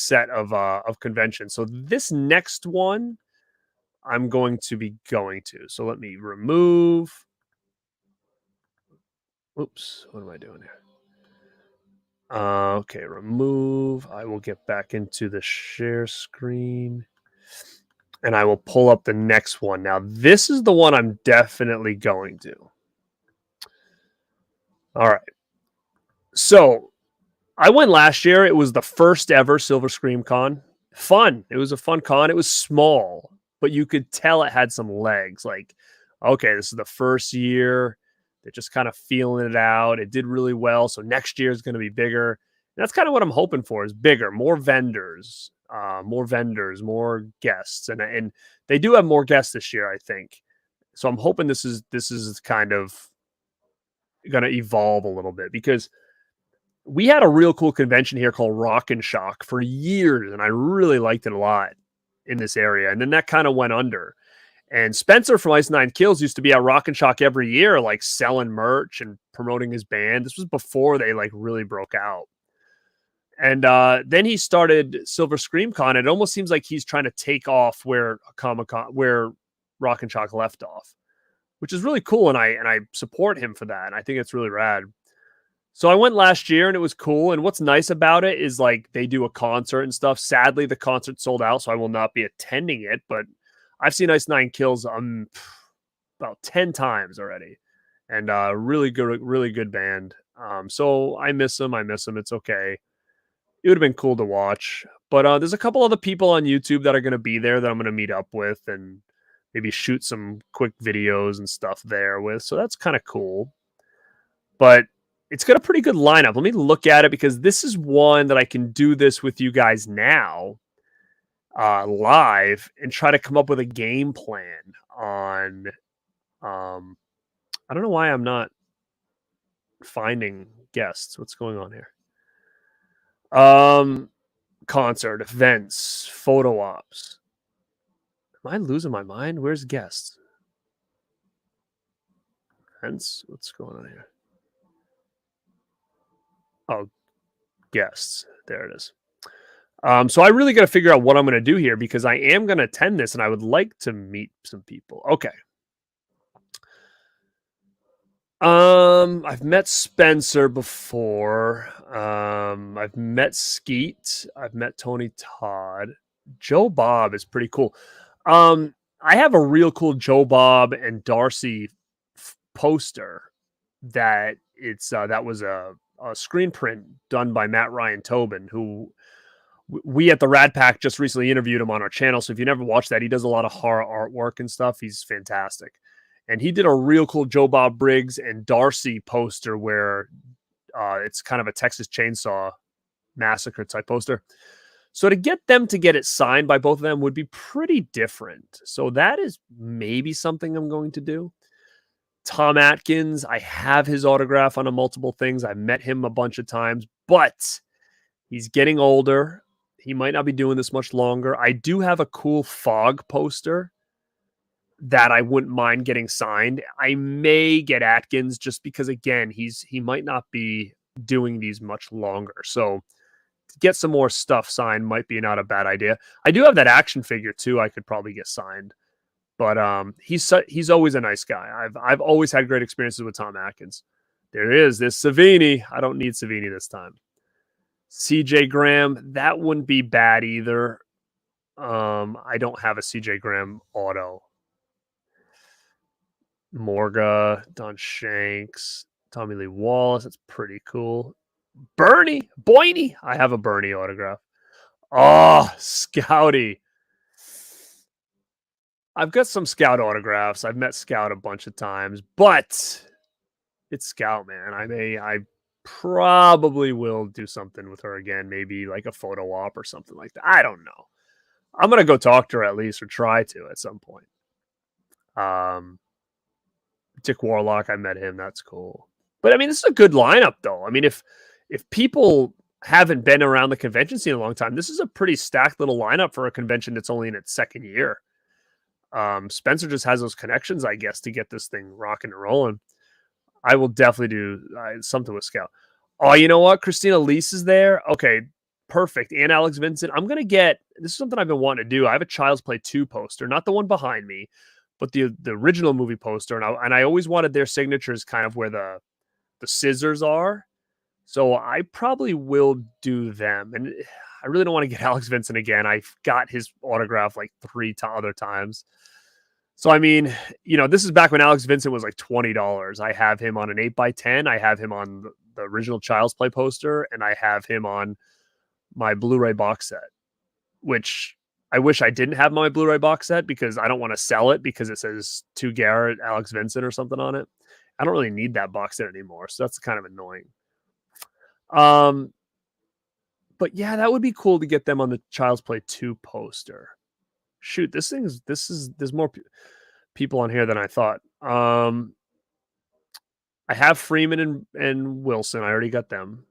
set of conventions. So this next one, I'm going to be going to. So let me remove. Oops, what am I doing here? Okay, remove. I will get back into the share screen. And I will pull up the next one. Now, this is the one I'm definitely going to. All right. So, I went last year. It was the first ever Silver Scream Con. Fun. It was a fun con. It was small, but you could tell it had some legs. Like, okay, this is the first year. They're just kind of feeling it out. It did really well. So next year is going to be bigger. And that's kind of what I'm hoping for, is bigger, more vendors, more guests. And they do have more guests this year, I think. So I'm hoping this is kind of going to evolve a little bit, because we had a real cool convention here called Rock and Shock for years. And I really liked it a lot in this area. And then that kind of went under. And Spencer from Ice Nine Kills used to be at Rock and Shock every year, like selling merch and promoting his band. This was before they like really broke out. And then he started Silver Scream Con. It almost seems like he's trying to take off where Rock and Shock left off, which is really cool. And I support him for that. And I think it's really rad. So I went last year and it was cool. And what's nice about it is like they do a concert and stuff. Sadly, the concert sold out, so I will not be attending it, but I've seen Ice Nine Kills about 10 times already, and really good band. So I miss them. It's okay. It would have been cool to watch, but there's a couple other people on YouTube that are going to be there that I'm going to meet up with and maybe shoot some quick videos and stuff there with. So that's kind of cool, but it's got a pretty good lineup. Let me look at it, because this is one that I can do this with you guys now. Live and try to come up with a game plan on I don't know why I'm not finding guests. What's going on here? Concert, events, photo ops. Am I losing my mind? Where's guests? Events? What's going on here? Oh, guests. There it is. So I really got to figure out what I'm going to do here, because I am going to attend this and I would like to meet some people. Okay. I've met Spencer before. I've met Skeet. I've met Tony Todd. Joe Bob is pretty cool. I have a real cool Joe Bob and Darcy poster that was a screen print done by Matt Ryan Tobin, who we at the Radpack just recently interviewed him on our channel. So if you never watched that, he does a lot of horror artwork and stuff. He's fantastic. And he did a real cool Joe Bob Briggs and Darcy poster where it's kind of a Texas Chainsaw Massacre type poster. So to get them to get it signed by both of them would be pretty different. So that is maybe something I'm going to do. Tom Atkins, I have his autograph on a multiple things. I met him a bunch of times, but he's getting older. He might not be doing this much longer. I do have a cool Fog poster that I wouldn't mind getting signed. I may get Atkins just because, again, he might not be doing these much longer. So to get some more stuff signed might be not a bad idea. I do have that action figure too. I could probably get signed, but he's always a nice guy. I've always had great experiences with Tom Atkins. There's Savini. I don't need Savini this time. CJ Graham, that wouldn't be bad either. I don't have a CJ Graham auto. Morga, Don Shanks, Tommy Lee Wallace. That's pretty cool. Bernie, Boyney. I have a Bernie autograph. Oh, Scouty. I've got some Scout autographs. I've met Scout a bunch of times, but it's Scout, man. I probably will do something with her again, maybe like a photo op or something like that. I don't know. I'm gonna go talk to her at least, or try to at some point. Dick Warlock, I met him. That's cool. But I mean, this is a good lineup, though. I mean, if people haven't been around the convention scene a long time, this is a pretty stacked little lineup for a convention that's only in its second year. Spencer just has those connections, I guess, to get this thing rocking and rolling. I will definitely do something with Scout. Oh, you know what? Christina Lease is there. Okay, perfect. And Alex Vincent. I'm going to get, this is something I've been wanting to do. I have a Child's Play 2 poster, not the one behind me, but the original movie poster. And I always wanted their signatures kind of where the scissors are. So I probably will do them. And I really don't want to get Alex Vincent again. I've got his autograph like 3 other times. So, I mean, you know, this is back when Alex Vincent was like $20. I have him on an 8x10. I have him on the original Child's Play poster, and I have him on my Blu-ray box set, which I wish I didn't have my Blu-ray box set because I don't want to sell it because it says to Garrett, Alex Vincent or something on it. I don't really need that box set anymore. So that's kind of annoying. But yeah, that would be cool to get them on the Child's Play 2 poster. Shoot, there's more people on here than I thought. I have Freeman and Wilson. I already got them.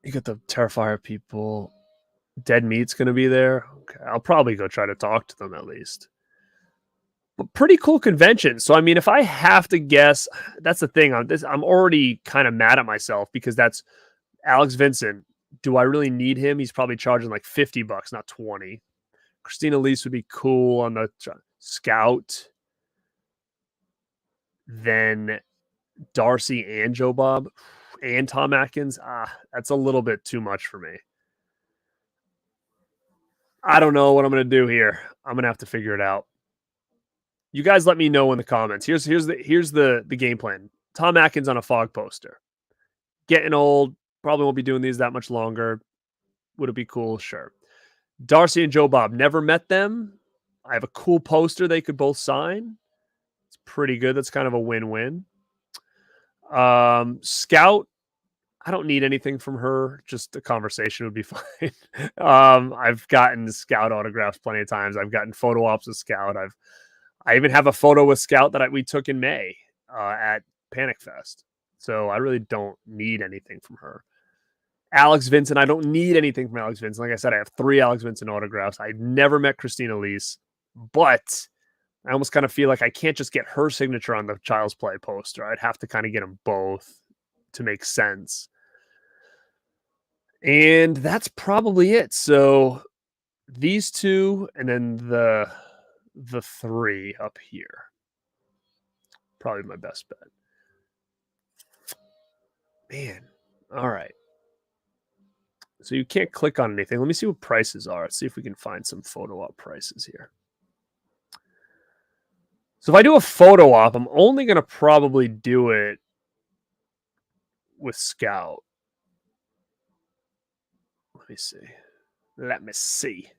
You got the Terrifier people. Dead Meat's going to be there. Okay, I'll probably go try to talk to them at least. But pretty cool convention. So, I mean, if I have to guess, that's the thing. I'm already kind of mad at myself because that's Alex Vincent. Do I really need him? He's probably charging like $50, not 20. Christina Lease would be cool on the Scout. Then Darcy and Joe Bob and Tom Atkins. That's a little bit too much for me. I don't know what I'm going to do here. I'm going to have to figure it out. You guys let me know in the comments. Here's the game plan. Tom Atkins on a Fog poster. Getting old. Probably won't be doing these that much longer. Would it be cool? Sure. Darcy and Joe Bob. Never met them. I have a cool poster they could both sign. It's pretty good. That's kind of a win-win. Scout. I don't need anything from her. Just a conversation would be fine. I've gotten Scout autographs plenty of times. I've gotten photo ops with Scout. I even have a photo with Scout that we took in May at Panic Fest. So I really don't need anything from her. Alex Vincent, I don't need anything from Alex Vincent. Like I said, I have 3 Alex Vincent autographs. I've never met Christina Lease, but I almost kind of feel like I can't just get her signature on the Child's Play poster. I'd have to kind of get them both to make sense. And that's probably it. So these two, and then the the 3 up here. Probably my best bet. Man. All right. So you can't click on anything. Let me see what prices are. Let's see if we can find some photo op prices here. So if I do a photo op, I'm only going to probably do it with Scout. Let me see. Let me see.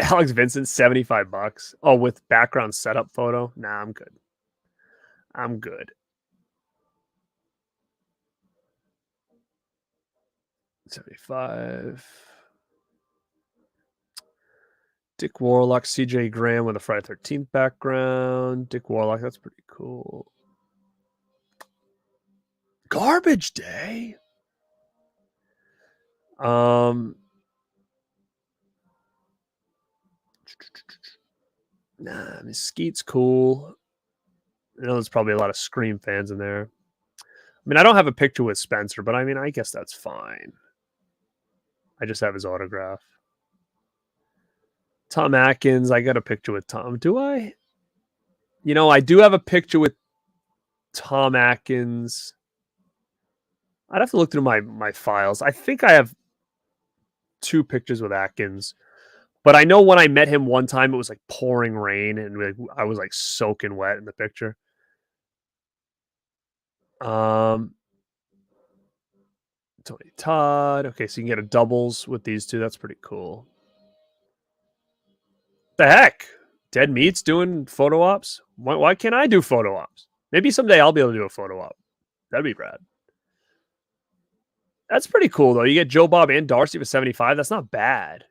Alex Vincent, $75. Oh, with background setup photo? Nah, I'm good. I'm good. 75. Dick Warlock, CJ Graham with a Friday 13th background. Dick Warlock, that's pretty cool. Garbage Day. Nah, I mean, Skeet's cool. I know there's probably a lot of Scream fans in there. I mean, I don't have a picture with Spencer, but I mean, I guess that's fine. I just have his autograph. Tom Atkins, I got a picture with Tom. Do I? You know, I do have a picture with Tom Atkins. I'd have to look through my files. I think I have 2 pictures with Atkins. But I know when I met him one time, it was like pouring rain, and I was like soaking wet in the picture. Tony Todd. Okay, so you can get a doubles with these 2. That's pretty cool. The heck? Dead Meat's doing photo ops? Why can't I do photo ops? Maybe someday I'll be able to do a photo op. That'd be rad. That's pretty cool, though. You get Joe Bob and Darcy for 75. That's not bad.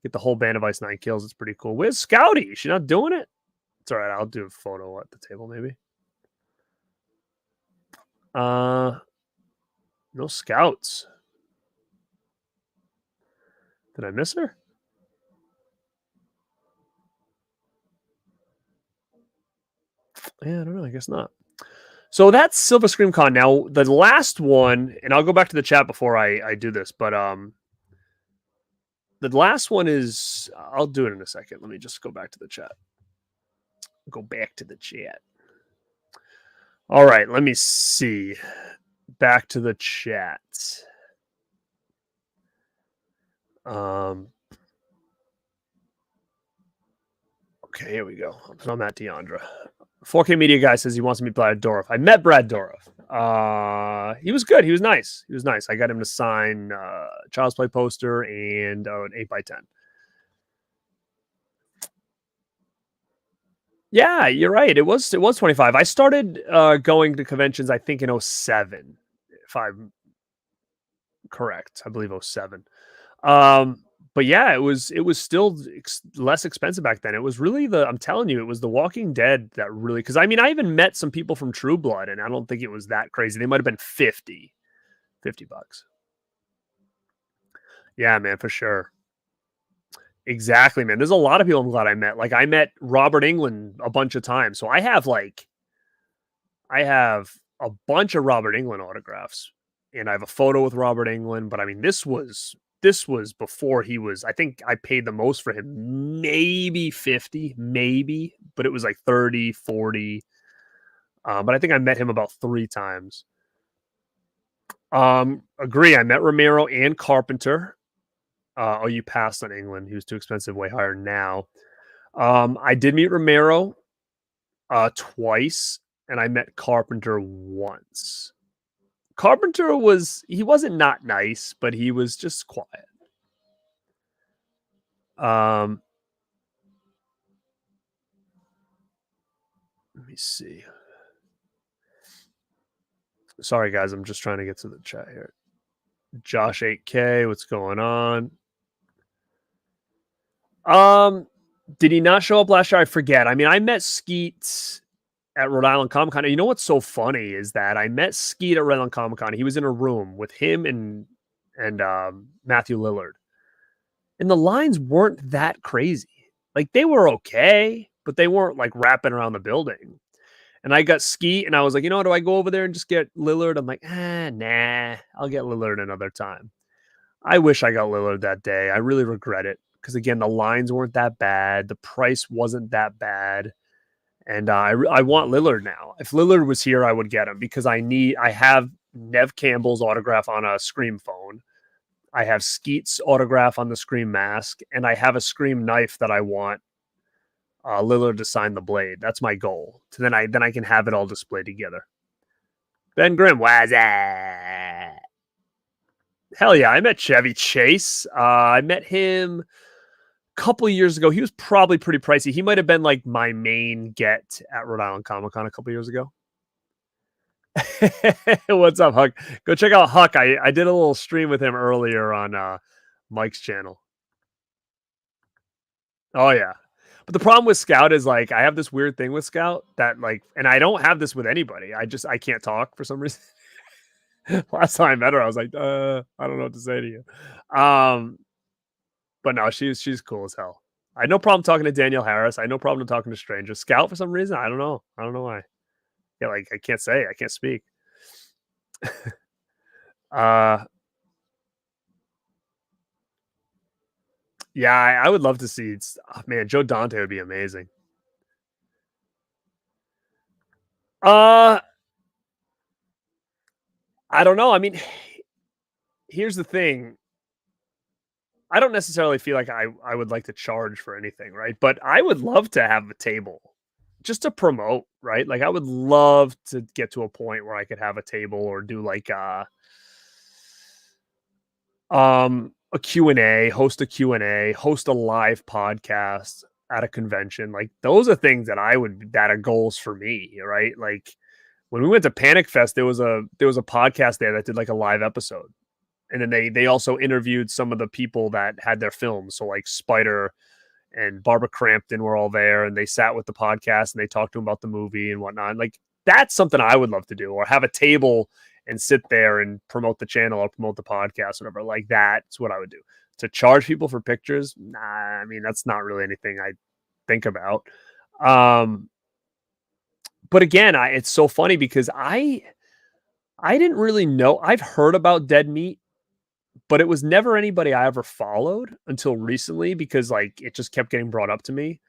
Get the whole band of Ice 9 Kills. It's pretty cool. Where's Scouty? Is she not doing it? It's all right. I'll do a photo at the table, maybe. No Scouts. Did I miss her? Yeah, I don't know. I guess not. So that's Silver Scream Con. Now, the last one, and I'll go back to the chat before I do this, but the last one is, I'll do it in a second. Let me just go back to the chat. Go back to the chat. All right, let me see. Back to the chat. Okay, here we go. So I'm at Deandra. 4K Media guy says he wants to meet Brad Dourif. I met Brad Dourif. He was good. He was nice. He was nice. I got him to sign Child's Play poster and an 8x10. Yeah, you're right. It was 25. I started going to conventions, I think, in 07, if I'm correct. I believe 07. But yeah, it was still less expensive back then. It was really I'm telling you, it was The Walking Dead that really, because I mean, I even met some people from True Blood, and I don't think it was that crazy. They might have been $50. Yeah, man, for sure. Exactly, man. There's a lot of people I'm glad I met. Like, I met Robert Englund a bunch of times. So I have a bunch of Robert Englund autographs, and I have a photo with Robert Englund. But I mean, this was before he was, I think I paid the most for him, maybe 50, maybe, but it was like 30, 40. But I think I met him about 3 times. Agree. I met Romero and Carpenter. You passed on England. He was too expensive, way higher now. I did meet Romero twice, and I met Carpenter once. Carpenter wasn't not nice, but he was just quiet. Let me see. Sorry, guys. I'm just trying to get to the chat here. Josh 8K, what's going on? Did he not show up last year? I forget. I mean, I met Skeet at Rhode Island Comic Con. You know what's so funny is that I met Skeet at Rhode Island Comic Con. He was in a room with him and Matthew Lillard. And the lines weren't that crazy. Like, they were okay, but they weren't like wrapping around the building. And I got Skeet, and I was like, do I go over there and just get Lillard? I'm like, nah, I'll get Lillard another time. I wish I got Lillard that day. I really regret it because again, the lines weren't that bad, the price wasn't that bad, and I want Lillard now. If Lillard was here, I would get him because I have Nev Campbell's autograph on a Scream phone. I have Skeet's autograph on the Scream mask, and I have a Scream knife that I want Lillard to sign the blade. That's my goal. So then I can have it all displayed together. Ben Grimm, what's that? Hell yeah, I met Chevy Chase. I met him a couple years ago. He was probably pretty pricey. He might have been like my main get at Rhode Island Comic Con a couple years ago. What's up, Huck? Go check out Huck. I did a little stream with him earlier on Mike's channel. Oh yeah. But the problem with Scout is like I have this weird thing with Scout that like, and I don't have this with anybody. I can't talk for some reason. Last time I met her, I was like, I don't know what to say to you. But no, she's cool as hell. I had no problem talking to Danielle Harris. I had no problem talking to strangers. Scout for some reason, I don't know. I don't know why. Yeah, like I can't say, I can't speak. Yeah, I would love to see. Man, Joe Dante would be amazing. I don't know. I mean, here's the thing. I don't necessarily feel like I would like to charge for anything, right? But I would love to have a table just to promote, right? Like I would love to get to a point where I could have a table or do like a Q&A, host a Q&A, host a live podcast at a convention. Like those are things that that are goals for me, right? Like when we went to Panic Fest, there was a podcast there that did like a live episode. And then they also interviewed some of the people that had their films. So like Spider and Barbara Crampton were all there, and they sat with the podcast and they talked to them about the movie and whatnot. Like that's something I would love to do, or have a table and sit there and promote the channel or promote the podcast, whatever. Like that's what I would do. To charge people for pictures, nah, I mean that's not really anything I think about. But again, it's so funny because I didn't really know. I've heard about Dead Meat, but it was never anybody I ever followed until recently because like it just kept getting brought up to me.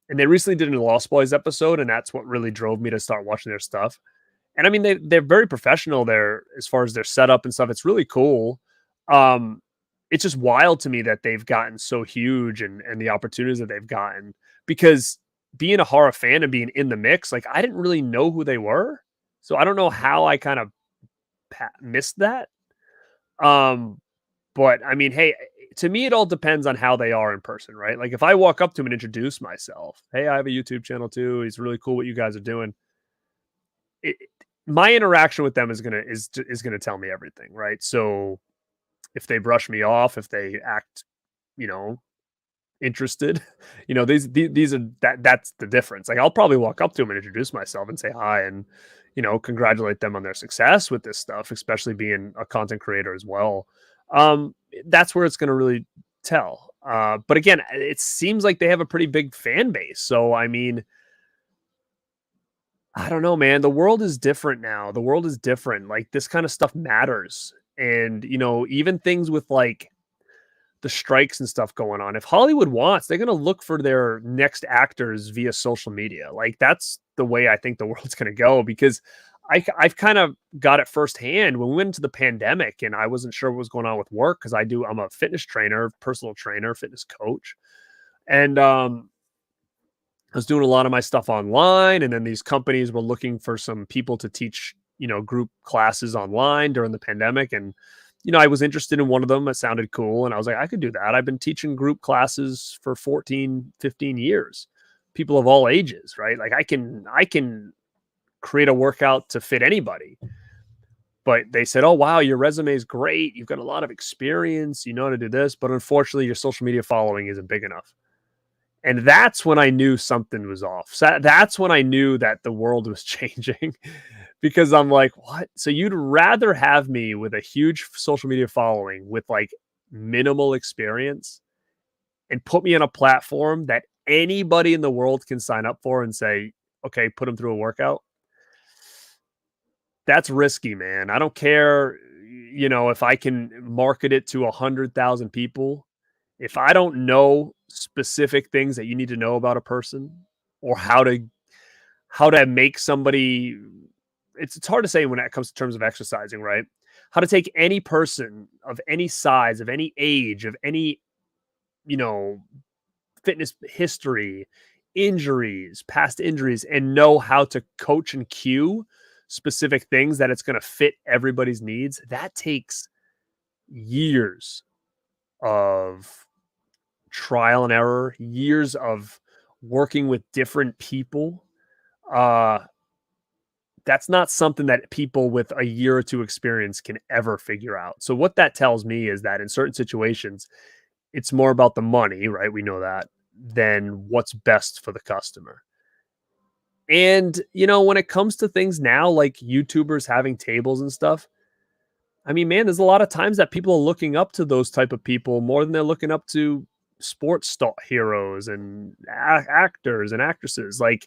And they recently did a Lost Boys episode, and that's what really drove me to start watching their stuff. And I mean, they're very professional there as far as their setup and stuff. It's really cool. It's just wild to me that they've gotten so huge and the opportunities that they've gotten, because being a horror fan and being in the mix, like I didn't really know who they were. So I don't know how I kind of missed that. But I mean, hey, to me, it all depends on how they are in person, right? Like if I walk up to him and introduce myself, hey, I have a YouTube channel too. He's really cool what you guys are doing. My interaction with them is gonna tell me everything, right? So if they brush me off, if they act, you know, interested, these are that's the difference. Like I'll probably walk up to them and introduce myself and say hi and congratulate them on their success with this stuff, especially being a content creator as well. That's where it's going to really tell. But again, it seems like they have a pretty big fan base. So I mean, I don't know, man. The world is different now. The world is different. Like this kind of stuff matters. And even things with like the strikes and stuff going on. If Hollywood wants, they're going to look for their next actors via social media. Like that's the way I think the world's going to go, because I've kind of got it firsthand when we went into the pandemic and I wasn't sure what was going on with work. Cause I'm a fitness trainer, personal trainer, fitness coach. And, I was doing a lot of my stuff online, and then these companies were looking for some people to teach, group classes online during the pandemic. And I was interested in one of them. It sounded cool. And I was like, I could do that. I've been teaching group classes for 14, 15 years, people of all ages, right? Like I can create a workout to fit anybody. But they said, oh, wow, your resume is great. You've got a lot of experience. You know how to do this. But unfortunately, your social media following isn't big enough. And that's when I knew something was off. So that's when I knew that the world was changing. Because I'm like, what? So you'd rather have me with a huge social media following with like minimal experience and put me on a platform that anybody in the world can sign up for and say, okay, put them through a workout? That's risky, man. I don't care. if I can market it to 100,000 people, if I don't know specific things that you need to know about a person or how to make somebody, it's hard to say when it comes to terms of exercising, right? How to take any person of any size, of any age, of any, you know, fitness history, injuries, past injuries, and know how to coach and cue specific things that it's going to fit everybody's needs. That takes years of trial and error, years of working with different people. Uh, that's not something that people with a year or two experience can ever figure out. So what that tells me is that in certain situations, it's more about the money, right? We know that than what's best for the customer. And, when it comes to things now, like YouTubers having tables and stuff, I mean, man, there's a lot of times that people are looking up to those type of people more than they're looking up to sports star heroes and actors and actresses. Like,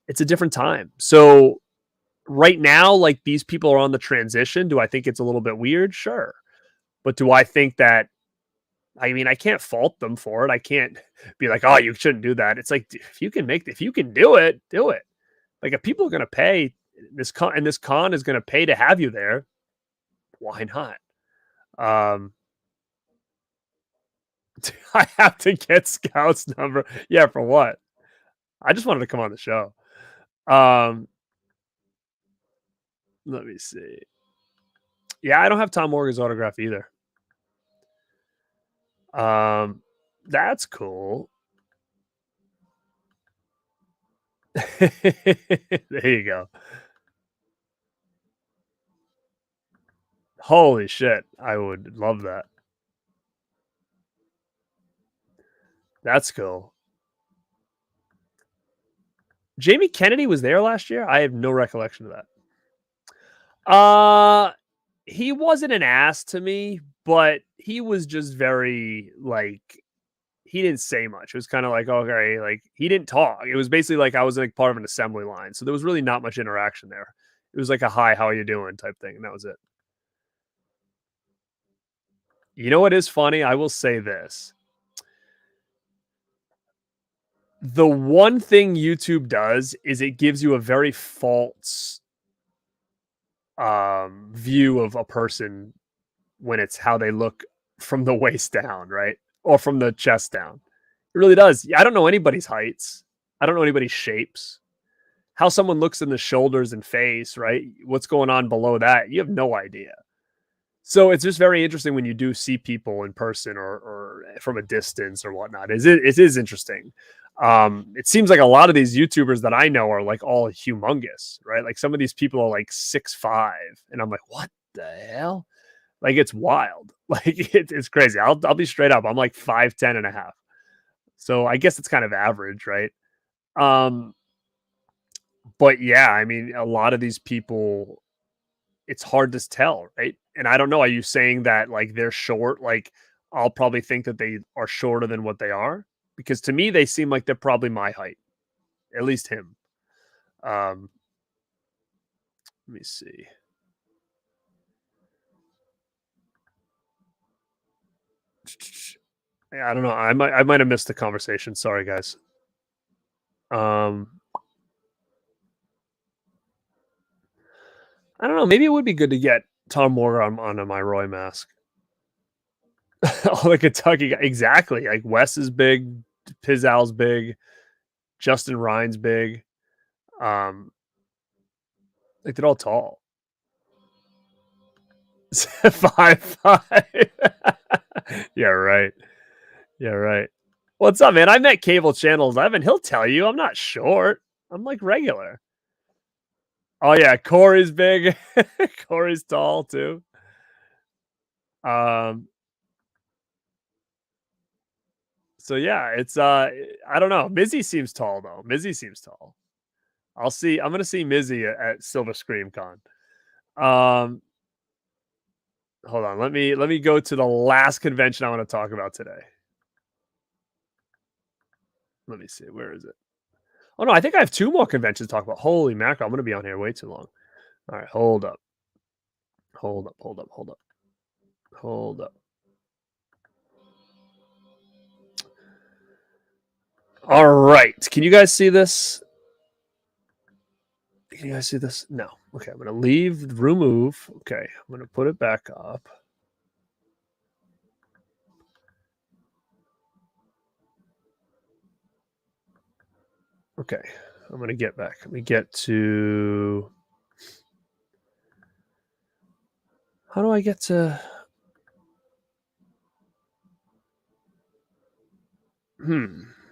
it's a different time. So right now, like these people are on the transition. Do I think it's a little bit weird? Sure. But do I think that, I mean, I can't fault them for it. I can't be like, oh, you shouldn't do that. It's like, if you can do it, do it. Like if people are going to pay this con is going to pay to have you there, why not? Um, I have to get Scout's number. Yeah, for what? I just wanted to come on the show. Um, Let me see. Yeah, I don't have Tom Morgan's autograph either. Um, that's cool. There you go. Holy shit. I would love that. That's cool. Jamie Kennedy was there last year? I have no recollection of that. He wasn't an ass to me, but he was just very like he didn't say much. It was kind of like, okay, like he didn't talk. It was basically like I was like part of an assembly line. So there was really not much interaction there. It was like a hi, how are you doing type thing, and that was it. You know what is funny? I will say this. The one thing YouTube does is it gives you a very false view of a person when it's how they look from the waist down, right? Or from the chest down. It really does. I don't know anybody's heights. I don't know anybody's shapes. How someone looks in the shoulders and face, right? What's going on below that? You have no idea. So it's just very interesting when you do see people in person or from a distance or whatnot. It is interesting. It seems like a lot of these YouTubers that I know are like all humongous, right? Like some of these people are like 6'5", and I'm like, what the hell? Like it's wild. Like it's crazy. I'll be straight up. I'm like 5'10" and a half. So I guess it's kind of average, right? Um, but yeah, I mean, a lot of these people, it's hard to tell, right? And I don't know. Are you saying that like they're short? Like I'll probably think that they are shorter than what they are because to me they seem like they're probably my height, at least him. Um, Let me see. Yeah, I don't know. I might have missed the conversation. Sorry, guys. Um, I don't know. Maybe it would be good to get Tom Moore on my Roy mask. Oh, the Kentucky guy. Exactly. Like Wes is big, Pizzal's big, Justin Ryan's big. Um, like they're all tall. 5'5". Yeah, right. Yeah, right. What's up, man? I met Cable Channel 11. He'll tell you I'm not short. I'm like regular. Oh yeah, Corey's big. Corey's tall too. Um, so yeah, it's I don't know. Mizzy seems tall though. Mizzy seems tall. I'll see. I'm gonna see Mizzy at Silver Scream Con. Um, Hold on. Let me go to the last convention I want to talk about today. Let me see. Where is it? Oh no, I think I have two more conventions to talk about. Holy mackerel, I'm gonna be on here way too long. All right, hold up. Hold up, hold up, hold up, hold up. All right. Can you guys see this? Can you guys see this? No. Okay, I'm going to leave, remove. Okay, I'm going to put it back up. Okay, I'm going to get back. Let me get to... How do I get to...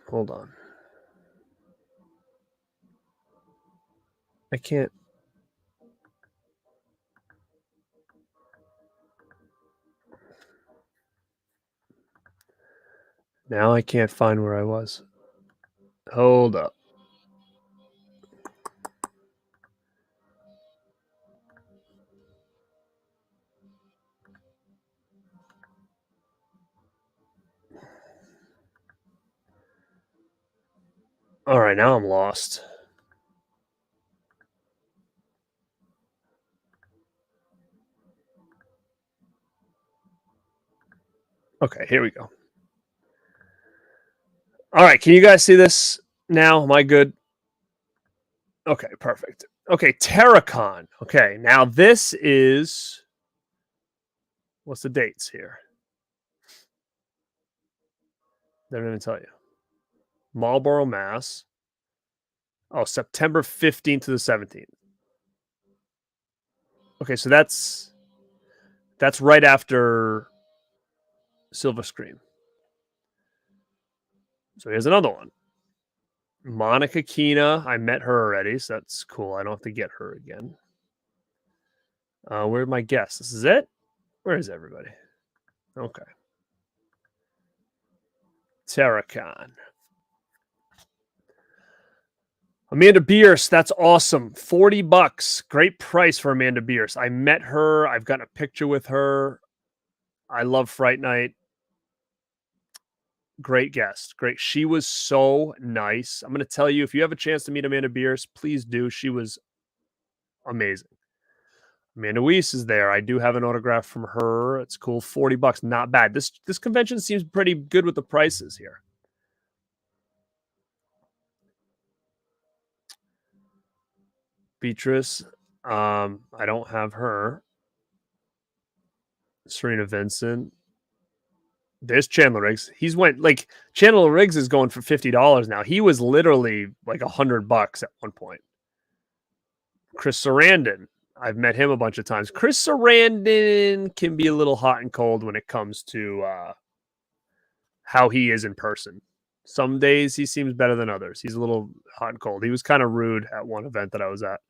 Hold on. I can't... Now I can't find where I was. Hold up. All right, now I'm lost. Okay, here we go. All right, can you guys see this now? Am I good? Okay, perfect. Okay, Terracon. Okay, now this is... What's the dates here? They're going to tell you. Marlborough, Mass. Oh, September 15th to the 17th. Okay, so that's right after Silver Scream. So here's another one. Monica Keena. I met her already, so that's cool. I don't have to get her again. Where's my guess? This is it? Where is everybody? Okay. Terracon. Amanda Bierce, that's awesome. $40. Great price for Amanda Bierce. I met her. I've got a picture with her. I love Fright Night. Great guest. Great. She was so nice. I'm going to tell you, if you have a chance to meet Amanda Bierce, please do. She was amazing. Amanda Weiss is there. I do have an autograph from her. It's cool. $40. Not bad. This convention seems pretty good with the prices here. Beatrice. I don't have her. Serena Vincent. There's Chandler Riggs. Chandler Riggs is going for $50 now. He was literally like $100 at one point. Chris Sarandon. I've met him a bunch of times. Chris Sarandon can be a little hot and cold when it comes to how he is in person. Some days he seems better than others. He's a little hot and cold. He was kind of rude at one event that I was at.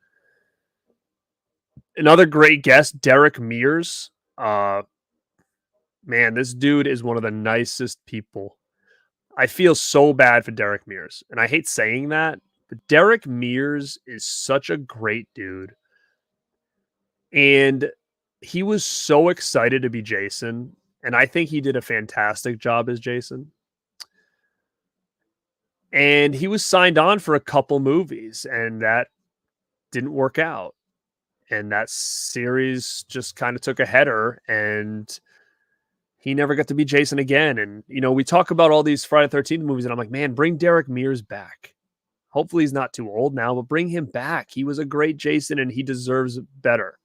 Another great guest, Derek Mears. Man, this dude is one of the nicest people. I feel so bad for Derek Mears, and I hate saying that, but Derek Mears is such a great dude. And he was so excited to be Jason, and I think he did a fantastic job as Jason. And he was signed on for a couple movies, and that didn't work out. And that series just kind of took a header, and he never got to be Jason again. And, we talk about all these Friday the 13th movies, and I'm like, man, bring Derek Mears back. Hopefully he's not too old now, but bring him back. He was a great Jason, and he deserves better.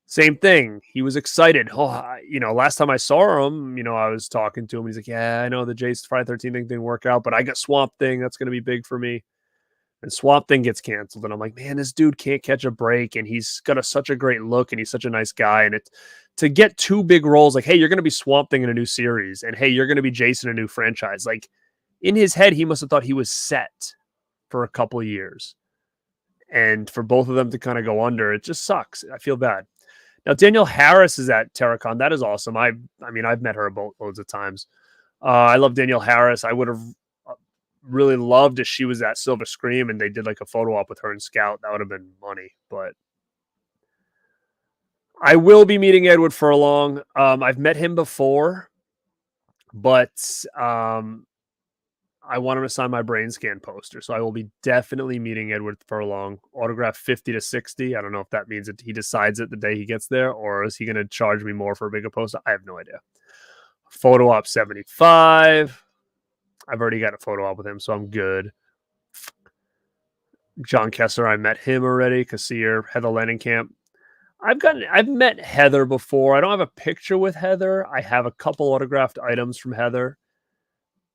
Same thing. He was excited. Last time I saw him, I was talking to him. He's like, yeah, I know the Jason Friday 13th thing didn't work out, but I got Swamp Thing. That's going to be big for me. And Swamp Thing gets canceled. And I'm like, man, this dude can't catch a break. And he's got such a great look, and he's such a nice guy. And to get two big roles, like, hey, you're going to be Swamp Thing in a new series, and hey, you're going to be Jason in a new franchise. Like, in his head, he must have thought he was set for a couple of years. And for both of them to kind of go under, it just sucks. I feel bad. Now, Danielle Harris is at Terracon. That is awesome. I've met her loads of times. I love Danielle Harris. I would have really loved if she was at Silver Scream and they did like a photo op with her and Scout. That would have been money. But I will be meeting Edward Furlong. I've met him before, but I I want him to sign my brain scan poster. So I will be definitely meeting Edward Furlong. Autograph 50 to 60. I don't know if that means that he decides it the day he gets there, or is he going to charge me more for a bigger poster? I have no idea. Photo op 75. I've already got a photo op with him, so I'm good. John Kessler, I met him already. Kassir, Heather Lennenkamp. I've met Heather before. I don't have a picture with Heather. I have a couple autographed items from Heather.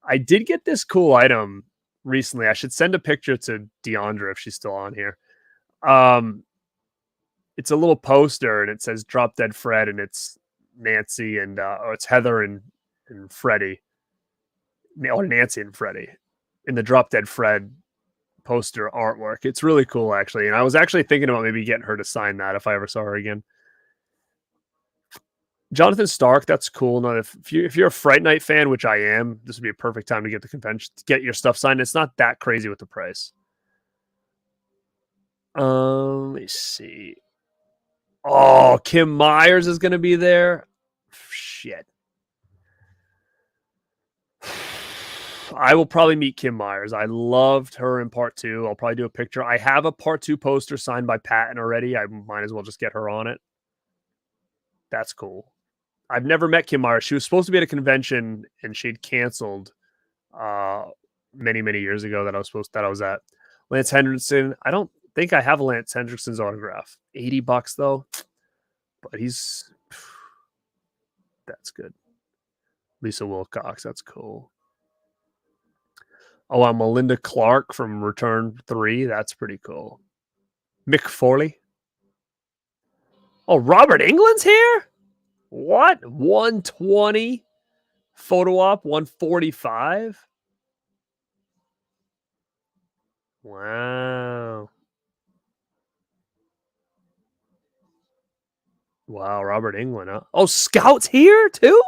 I did get this cool item recently. I should send a picture to Deandra if she's still on here. It's a little poster and it says Drop Dead Fred, and it's Nancy and it's Heather and Freddie. Or Nancy and Freddie in the Drop Dead Fred poster artwork. It's really cool, actually. And I was actually thinking about maybe getting her to sign that if I ever saw her again. Jonathan Stark, that's cool. Now, if you're a Fright Night fan, which I am, this would be a perfect time to get the convention, to get your stuff signed. It's not that crazy with the price. Let me see. Oh, Kim Myers is going to be there. Shit. I will probably meet Kim Myers. I loved her in part 2. I'll probably do a picture. I have a part 2 poster signed by Patton already. I might as well just get her on it. That's cool. I've never met Kim Myers. She was supposed to be at a convention and she'd canceled many, many years ago that I was at. Lance Henriksen. I don't think I have Lance Henriksen's autograph. $80 though. But that's good. Lisa Wilcox. That's cool. Oh, I'm Melinda Clark from Return 3. That's pretty cool. Mick Foley. Oh, Robert Englund's here? What? 120? Photo op 145? Wow. Wow, Robert Englund, huh? Oh, Scout's here too?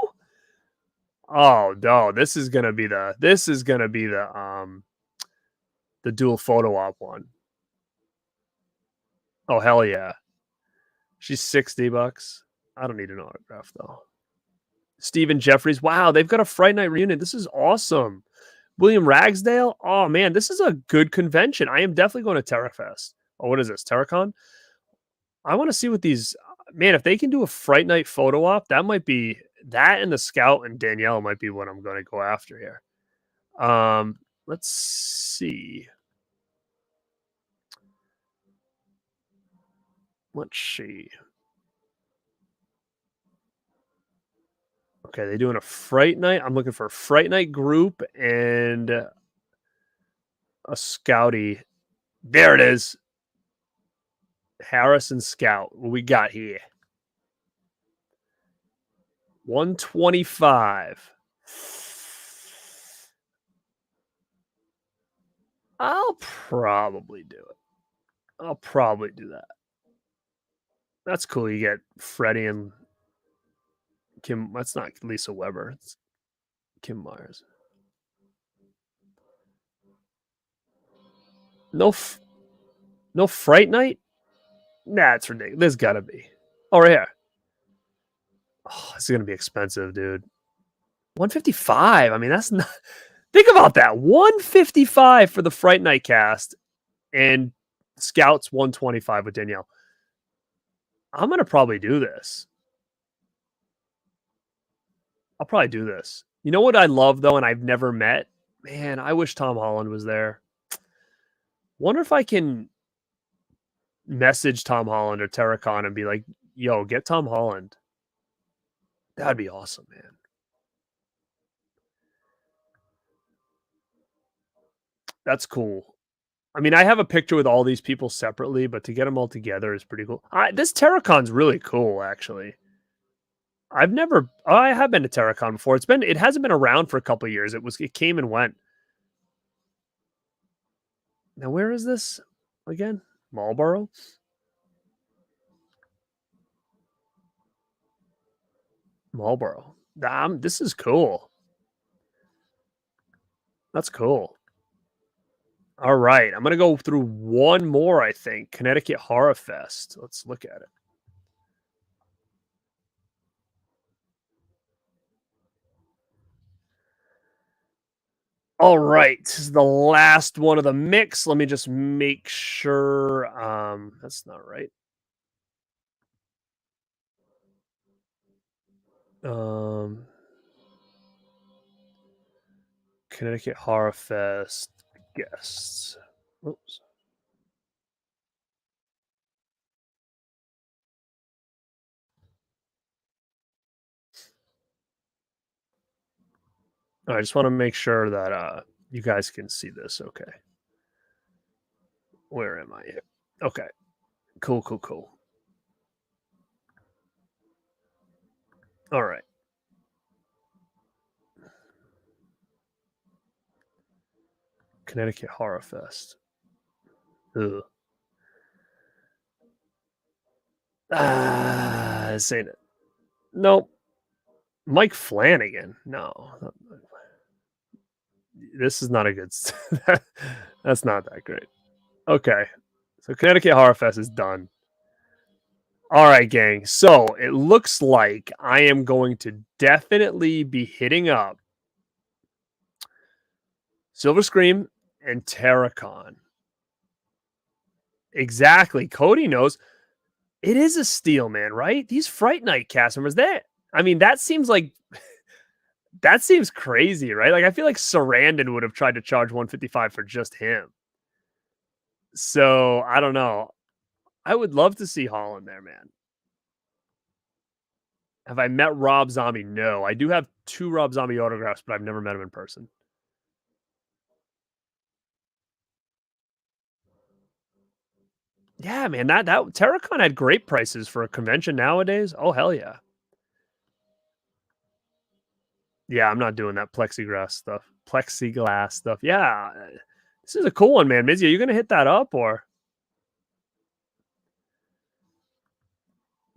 Oh no, this is gonna be the dual photo op one. Oh hell yeah. She's $60. I don't need an autograph though. Stephen Jeffries. Wow, they've got a Fright Night reunion. This is awesome. William Ragsdale. Oh man, this is a good convention. I am definitely going to TerraFest. Oh, what is this? TerraCon? I want to see what these, man, if they can do a Fright Night photo op, that might be, that and the Scout and Danielle might be what I'm going to go after here. Let's see. Let's see. Okay, they're doing a Fright Night. I'm looking for a Fright Night group and a Scouty. There it is. Harris and Scout. What we got here? 125. I'll probably do it. I'll probably do that. That's cool. You get Freddie and Kim. That's not Lisa Weber. It's Kim Myers. No Fright Night? Nah, it's ridiculous. There's gotta be. Oh, right here. Oh, this is gonna be expensive, dude. 155. I mean, that's not. Think about that. 155 for the Fright Night cast, and Scouts 125 with Danielle. I'm gonna probably do this. I'll probably do this. You know what I love though, and I've never met? Man, I wish Tom Holland was there. Wonder if I can message Tom Holland or TerraCon and be like, yo, get Tom Holland. That'd be awesome, man. That's cool. I mean, I have a picture with all these people separately, but to get them all together is pretty cool. This TerraCon's really cool, actually. I have been to TerraCon before. It hasn't been around for a couple of years. It came and went. Now, where is this again? Marlboro? Marlboro. This is cool. That's cool. All right. I'm going to go through one more, I think. Connecticut Horror Fest. Let's look at it. All right, this is the last one of the mix. Let me just make sure. That's not right. Um, Connecticut Horror Fest guests. Oops. I just want to make sure that you guys can see this. Okay. Where am I here? Okay. Cool, cool, cool. All right. Connecticut Horror Fest. Ugh. This ain't it. Nope. Mike Flanagan. No. This is not a good. That's not that great. Okay. So Connecticut Horror Fest is done. All right, gang. So it looks like I am going to definitely be hitting up Silver Scream and Terracon. Exactly. Cody knows. It is a steal, man, right? These Fright Night cast members, I mean, that seems crazy, right? Like I feel like Sarandon would have tried to charge 155 for just him. So I don't know. I would love to see Holland there, man. Have I met Rob Zombie? No. I do have 2 Rob Zombie autographs, but I've never met him in person. Yeah, man, that Terracon had great prices for a convention nowadays. Oh hell yeah. Yeah, I'm not doing that plexiglass stuff. Plexiglass stuff. Yeah. This is a cool one, man. Mizzy, are you gonna hit that up or?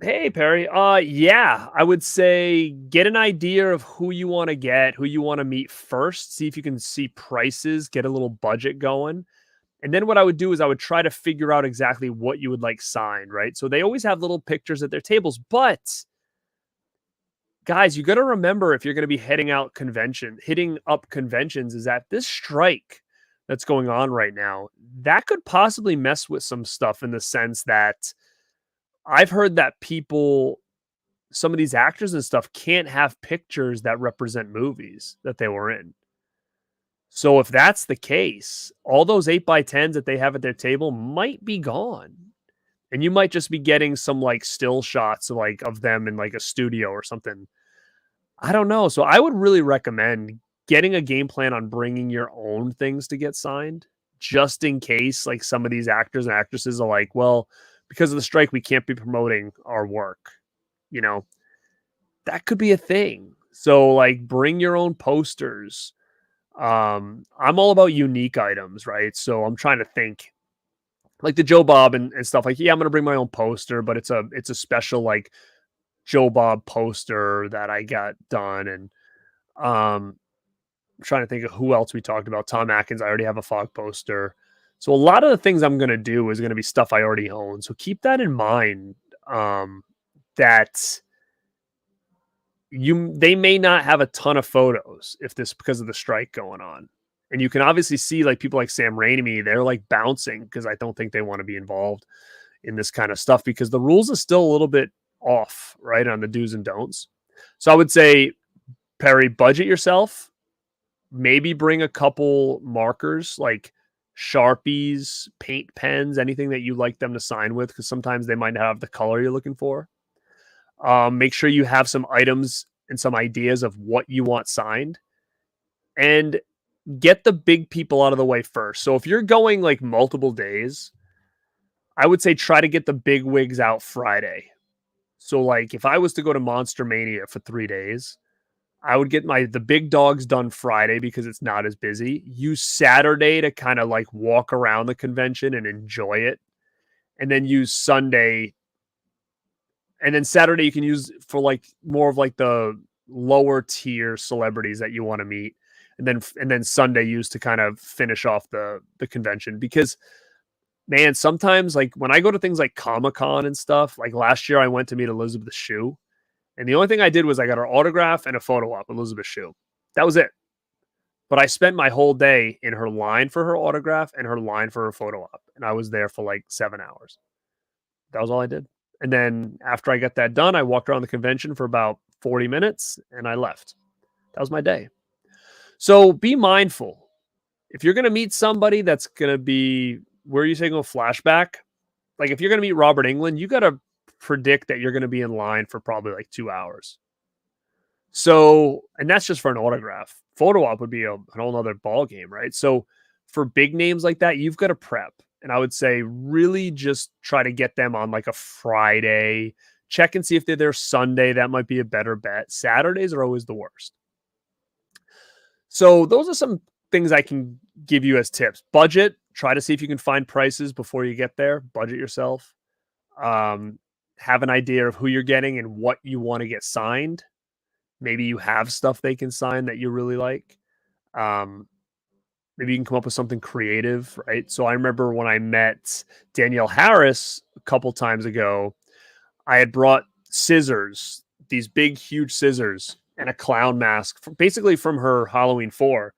Hey Perry. Yeah, I would say get an idea of who you want to get, who you want to meet first, see if you can see prices, get a little budget going. And then what I would do is I would try to figure out exactly what you would like signed, right? So they always have little pictures at their tables, but guys, you got to remember if you're going to be hitting up conventions is that this strike that's going on right now, that could possibly mess with some stuff in the sense that I've heard that some of these actors and stuff can't have pictures that represent movies that they were in. So if that's the case, all those 8x10s that they have at their table might be gone. And you might just be getting some like still shots like of them in like a studio or something. I don't know. So I would really recommend getting a game plan on bringing your own things to get signed just in case like some of these actors and actresses are like, well, because of the strike we can't be promoting our work. You know, that could be a thing. So like bring your own posters. I'm all about unique items, right? So I'm trying to think like the Joe Bob and stuff like, yeah, I'm gonna bring my own poster, but it's a special like Joe Bob poster that I got done. And I'm trying to think of who else we talked about. Tom Atkins, I already have a fog poster. So a lot of the things I'm gonna do is gonna be stuff I already own. So keep that in mind. That they may not have a ton of photos if this because of the strike going on. And you can obviously see like people like Sam Raimi, they're like bouncing because I don't think they want to be involved in this kind of stuff because the rules are still a little bit off, right? On the do's and don'ts. So I would say, Perry, budget yourself, maybe bring a couple markers like Sharpies, paint pens, anything that you like them to sign with, because sometimes they might not have the color you're looking for. Make sure you have some items and some ideas of what you want signed and get the big people out of the way first. So if you're going like multiple days, I would say try to get the big wigs out Friday. So like if I was to go to Monster Mania for 3 days, I would get the big dogs done Friday because it's not as busy. Use Saturday to kind of like walk around the convention and enjoy it. And then use Sunday. And then Saturday you can use for like more of like the lower tier celebrities that you want to meet. And then Sunday use to kind of finish off the convention because man, sometimes like when I go to things like Comic-Con and stuff, like last year I went to meet Elizabeth Shue. And the only thing I did was I got her autograph and a photo op with Elizabeth Shue. That was it. But I spent my whole day in her line for her autograph and her line for her photo op, and I was there for like 7 hours. That was all I did. And then after I got that done, I walked around the convention for about 40 minutes and I left. That was my day. So be mindful. If you're going to meet somebody that's going to be, where are you saying, a flashback? Like if you're going to meet Robert England, you got to predict that you're going to be in line for probably like 2 hours. So, and that's just for an autograph. Photo op would be an whole other ball game, right? So, for big names like that, you've got to prep. And I would say really just try to get them on like a Friday. Check and see if they're there Sunday. That might be a better bet. Saturdays are always the worst. So, those are some things I can give you as tips. Budget. Try to see if you can find prices before you get there. Budget yourself. Have an idea of who you're getting and what you want to get signed. Maybe you have stuff they can sign that you really like. Maybe you can come up with something creative, right? So I remember when I met Danielle Harris a couple times ago, I had brought scissors, these big, huge scissors, and a clown mask, basically from her Halloween 4.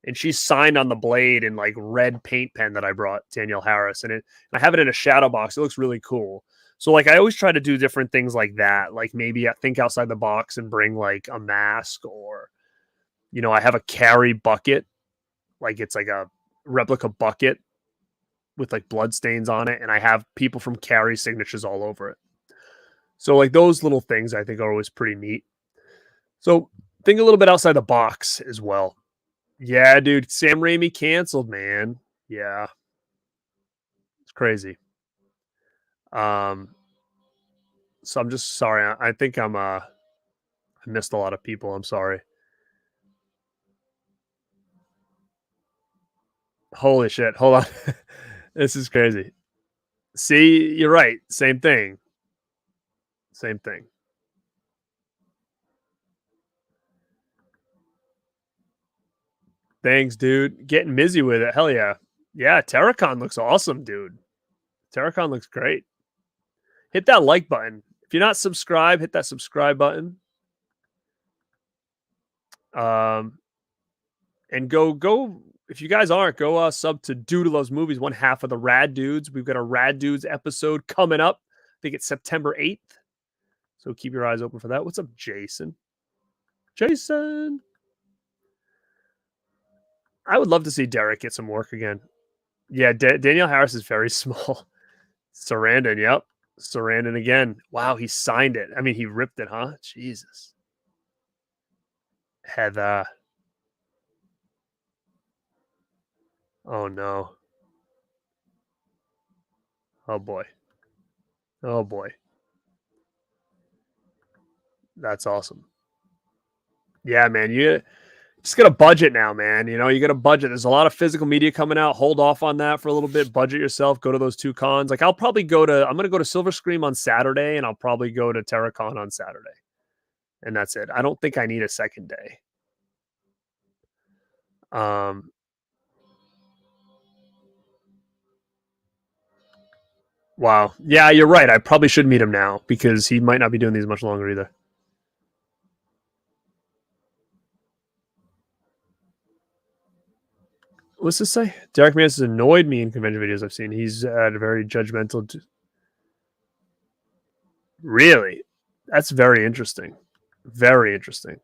And she signed on the blade in like red paint pen that I brought Danielle Harris. And I have it in a shadow box. It looks really cool. So like I always try to do different things like that. Like maybe I think outside the box and bring like a mask, or, I have a carry bucket. Like it's like a replica bucket with like blood stains on it. And I have people from Carrie signatures all over it. So like those little things I think are always pretty neat. So think a little bit outside the box as well. Yeah, dude. Sam Raimi canceled, man. Yeah. It's crazy. So I'm just sorry. I think I missed a lot of people. I'm sorry. Holy shit. Hold on. This is crazy. See, you're right. Same thing. Same thing. Thanks, dude. Getting busy with it. Hell yeah. Yeah, Terracon looks awesome, dude. Terracon looks great. Hit that like button. If you're not subscribed, hit that subscribe button. And go. If you guys aren't, go sub to Dude Loves Movies, one half of the Rad Dudes. We've got a Rad Dudes episode coming up. I think it's September 8th. So keep your eyes open for that. What's up, Jason? Jason. I would love to see Derek get some work again. Yeah, Danielle Harris is very small. Sarandon, yep. Sarandon again. Wow, he signed it. I mean, he ripped it, huh? Jesus. Heather. Oh, no. Oh, boy. Oh, boy. That's awesome. Yeah, man. You just got a budget now, man. You got a budget. There's a lot of physical media coming out. Hold off on that for a little bit. Budget yourself. Go to those two cons. Like I'm going to go to Silver Scream on Saturday, and I'll probably go to Terracon on Saturday. And that's it. I don't think I need a second day. Wow. Yeah, you're right. I probably should meet him now because he might not be doing these much longer either. What's this say? Derek Mans has annoyed me in convention videos I've seen. He's had a very judgmental. Really? That's very interesting. Very interesting.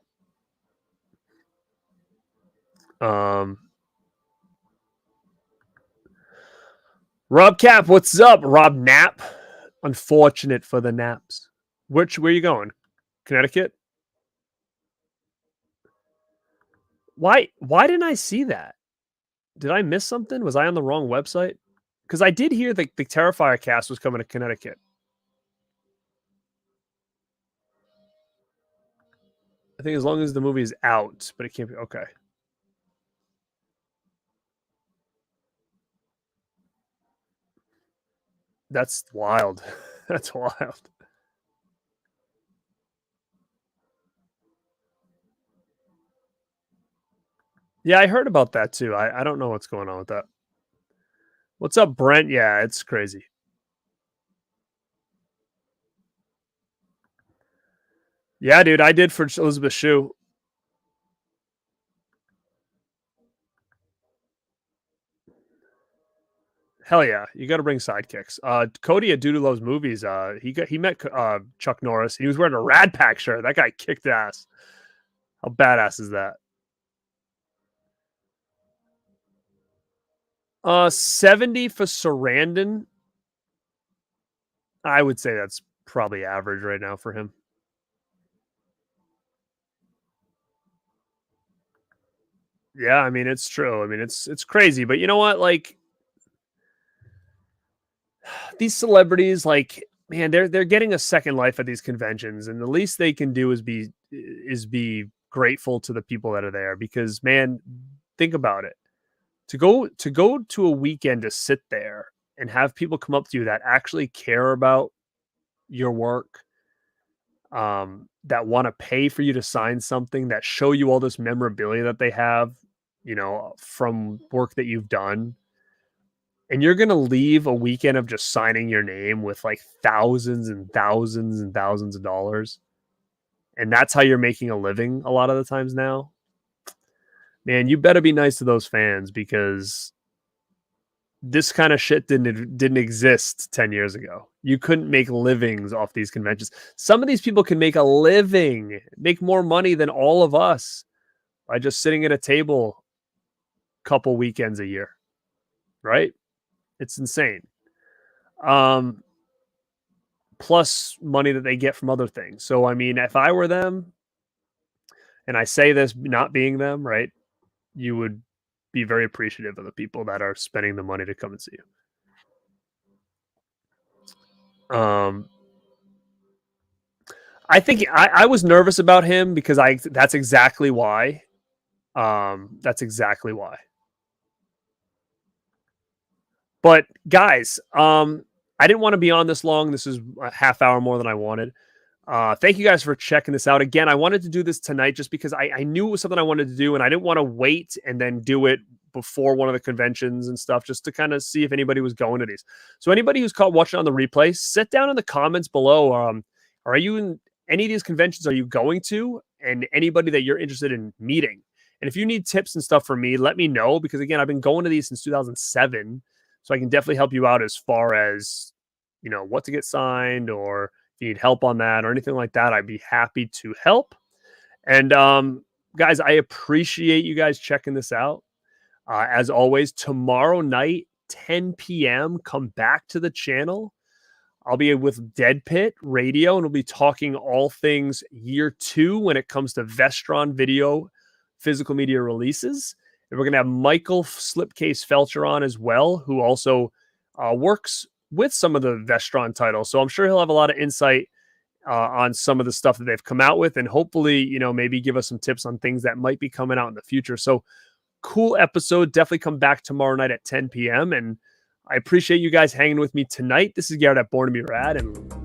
Rob Cap, what's up? Rob Knapp. Unfortunate for the Naps. Where are you going? Connecticut? Why didn't I see that? Did I miss something? Was I on the wrong website? Because I did hear that the Terrifier cast was coming to Connecticut. I think as long as the movie is out, but it can't be okay. That's wild. That's wild. Yeah, I heard about that too. I don't know what's going on with that. What's up, Brent? Yeah, it's crazy. Yeah, dude, I did for Elizabeth Shue. Hell yeah, you got to bring sidekicks. Cody at Dude Who Loves Movies. He met Chuck Norris. He was wearing a Radpack shirt. That guy kicked ass. How badass is that? 70 for Sarandon. I would say that's probably average right now for him. Yeah, I mean it's true. I mean it's crazy, but you know what? Like these celebrities, like man, they're getting a second life at these conventions, and the least they can do is be grateful to the people that are there. Because man, think about it. To go to a weekend to sit there and have people come up to you that actually care about your work, that want to pay for you to sign something, that show you all this memorabilia that they have, from work that you've done, and you're gonna leave a weekend of just signing your name with like thousands and thousands and thousands of dollars, and that's how you're making a living a lot of the times now. Man, you better be nice to those fans because this kind of shit didn't exist 10 years ago. You couldn't make livings off these conventions. Some of these people can make a living, make more money than all of us by just sitting at a table a couple weekends a year, right? It's insane. Plus money that they get from other things. So I mean, if I were them, and I say this not being them, right? You would be very appreciative of the people that are spending the money to come and see you. I think I was nervous about him because that's exactly why. That's exactly why. But guys, I didn't want to be on this long. This is a half hour more than I wanted. Thank you guys for checking this out. Again, I wanted to do this tonight just because I knew it was something I wanted to do, and I didn't want to wait and then do it before one of the conventions and stuff, just to kind of see if anybody was going to these. So anybody who's caught watching on the replay, sit down in the comments below. Are you in any of these conventions? Are you going to? And anybody that you're interested in meeting. And if you need tips and stuff from me, let me know, because again, I've been going to these since 2007. So I can definitely help you out as far as, what to get signed, or if you need help on that or anything like that, I'd be happy to help. And guys, I appreciate you guys checking this out. As always, tomorrow night, 10 p.m., come back to the channel. I'll be with Dead Pit Radio, and we'll be talking all things year 2 when it comes to Vestron video physical media releases. And we're going to have Michael Slipcase Felcher on as well, who also works with some of the Vestron titles. So I'm sure he'll have a lot of insight on some of the stuff that they've come out with, and hopefully, maybe give us some tips on things that might be coming out in the future. So cool episode. Definitely come back tomorrow night at 10 p.m. And I appreciate you guys hanging with me tonight. This is Garrett at Born to Be Rad, and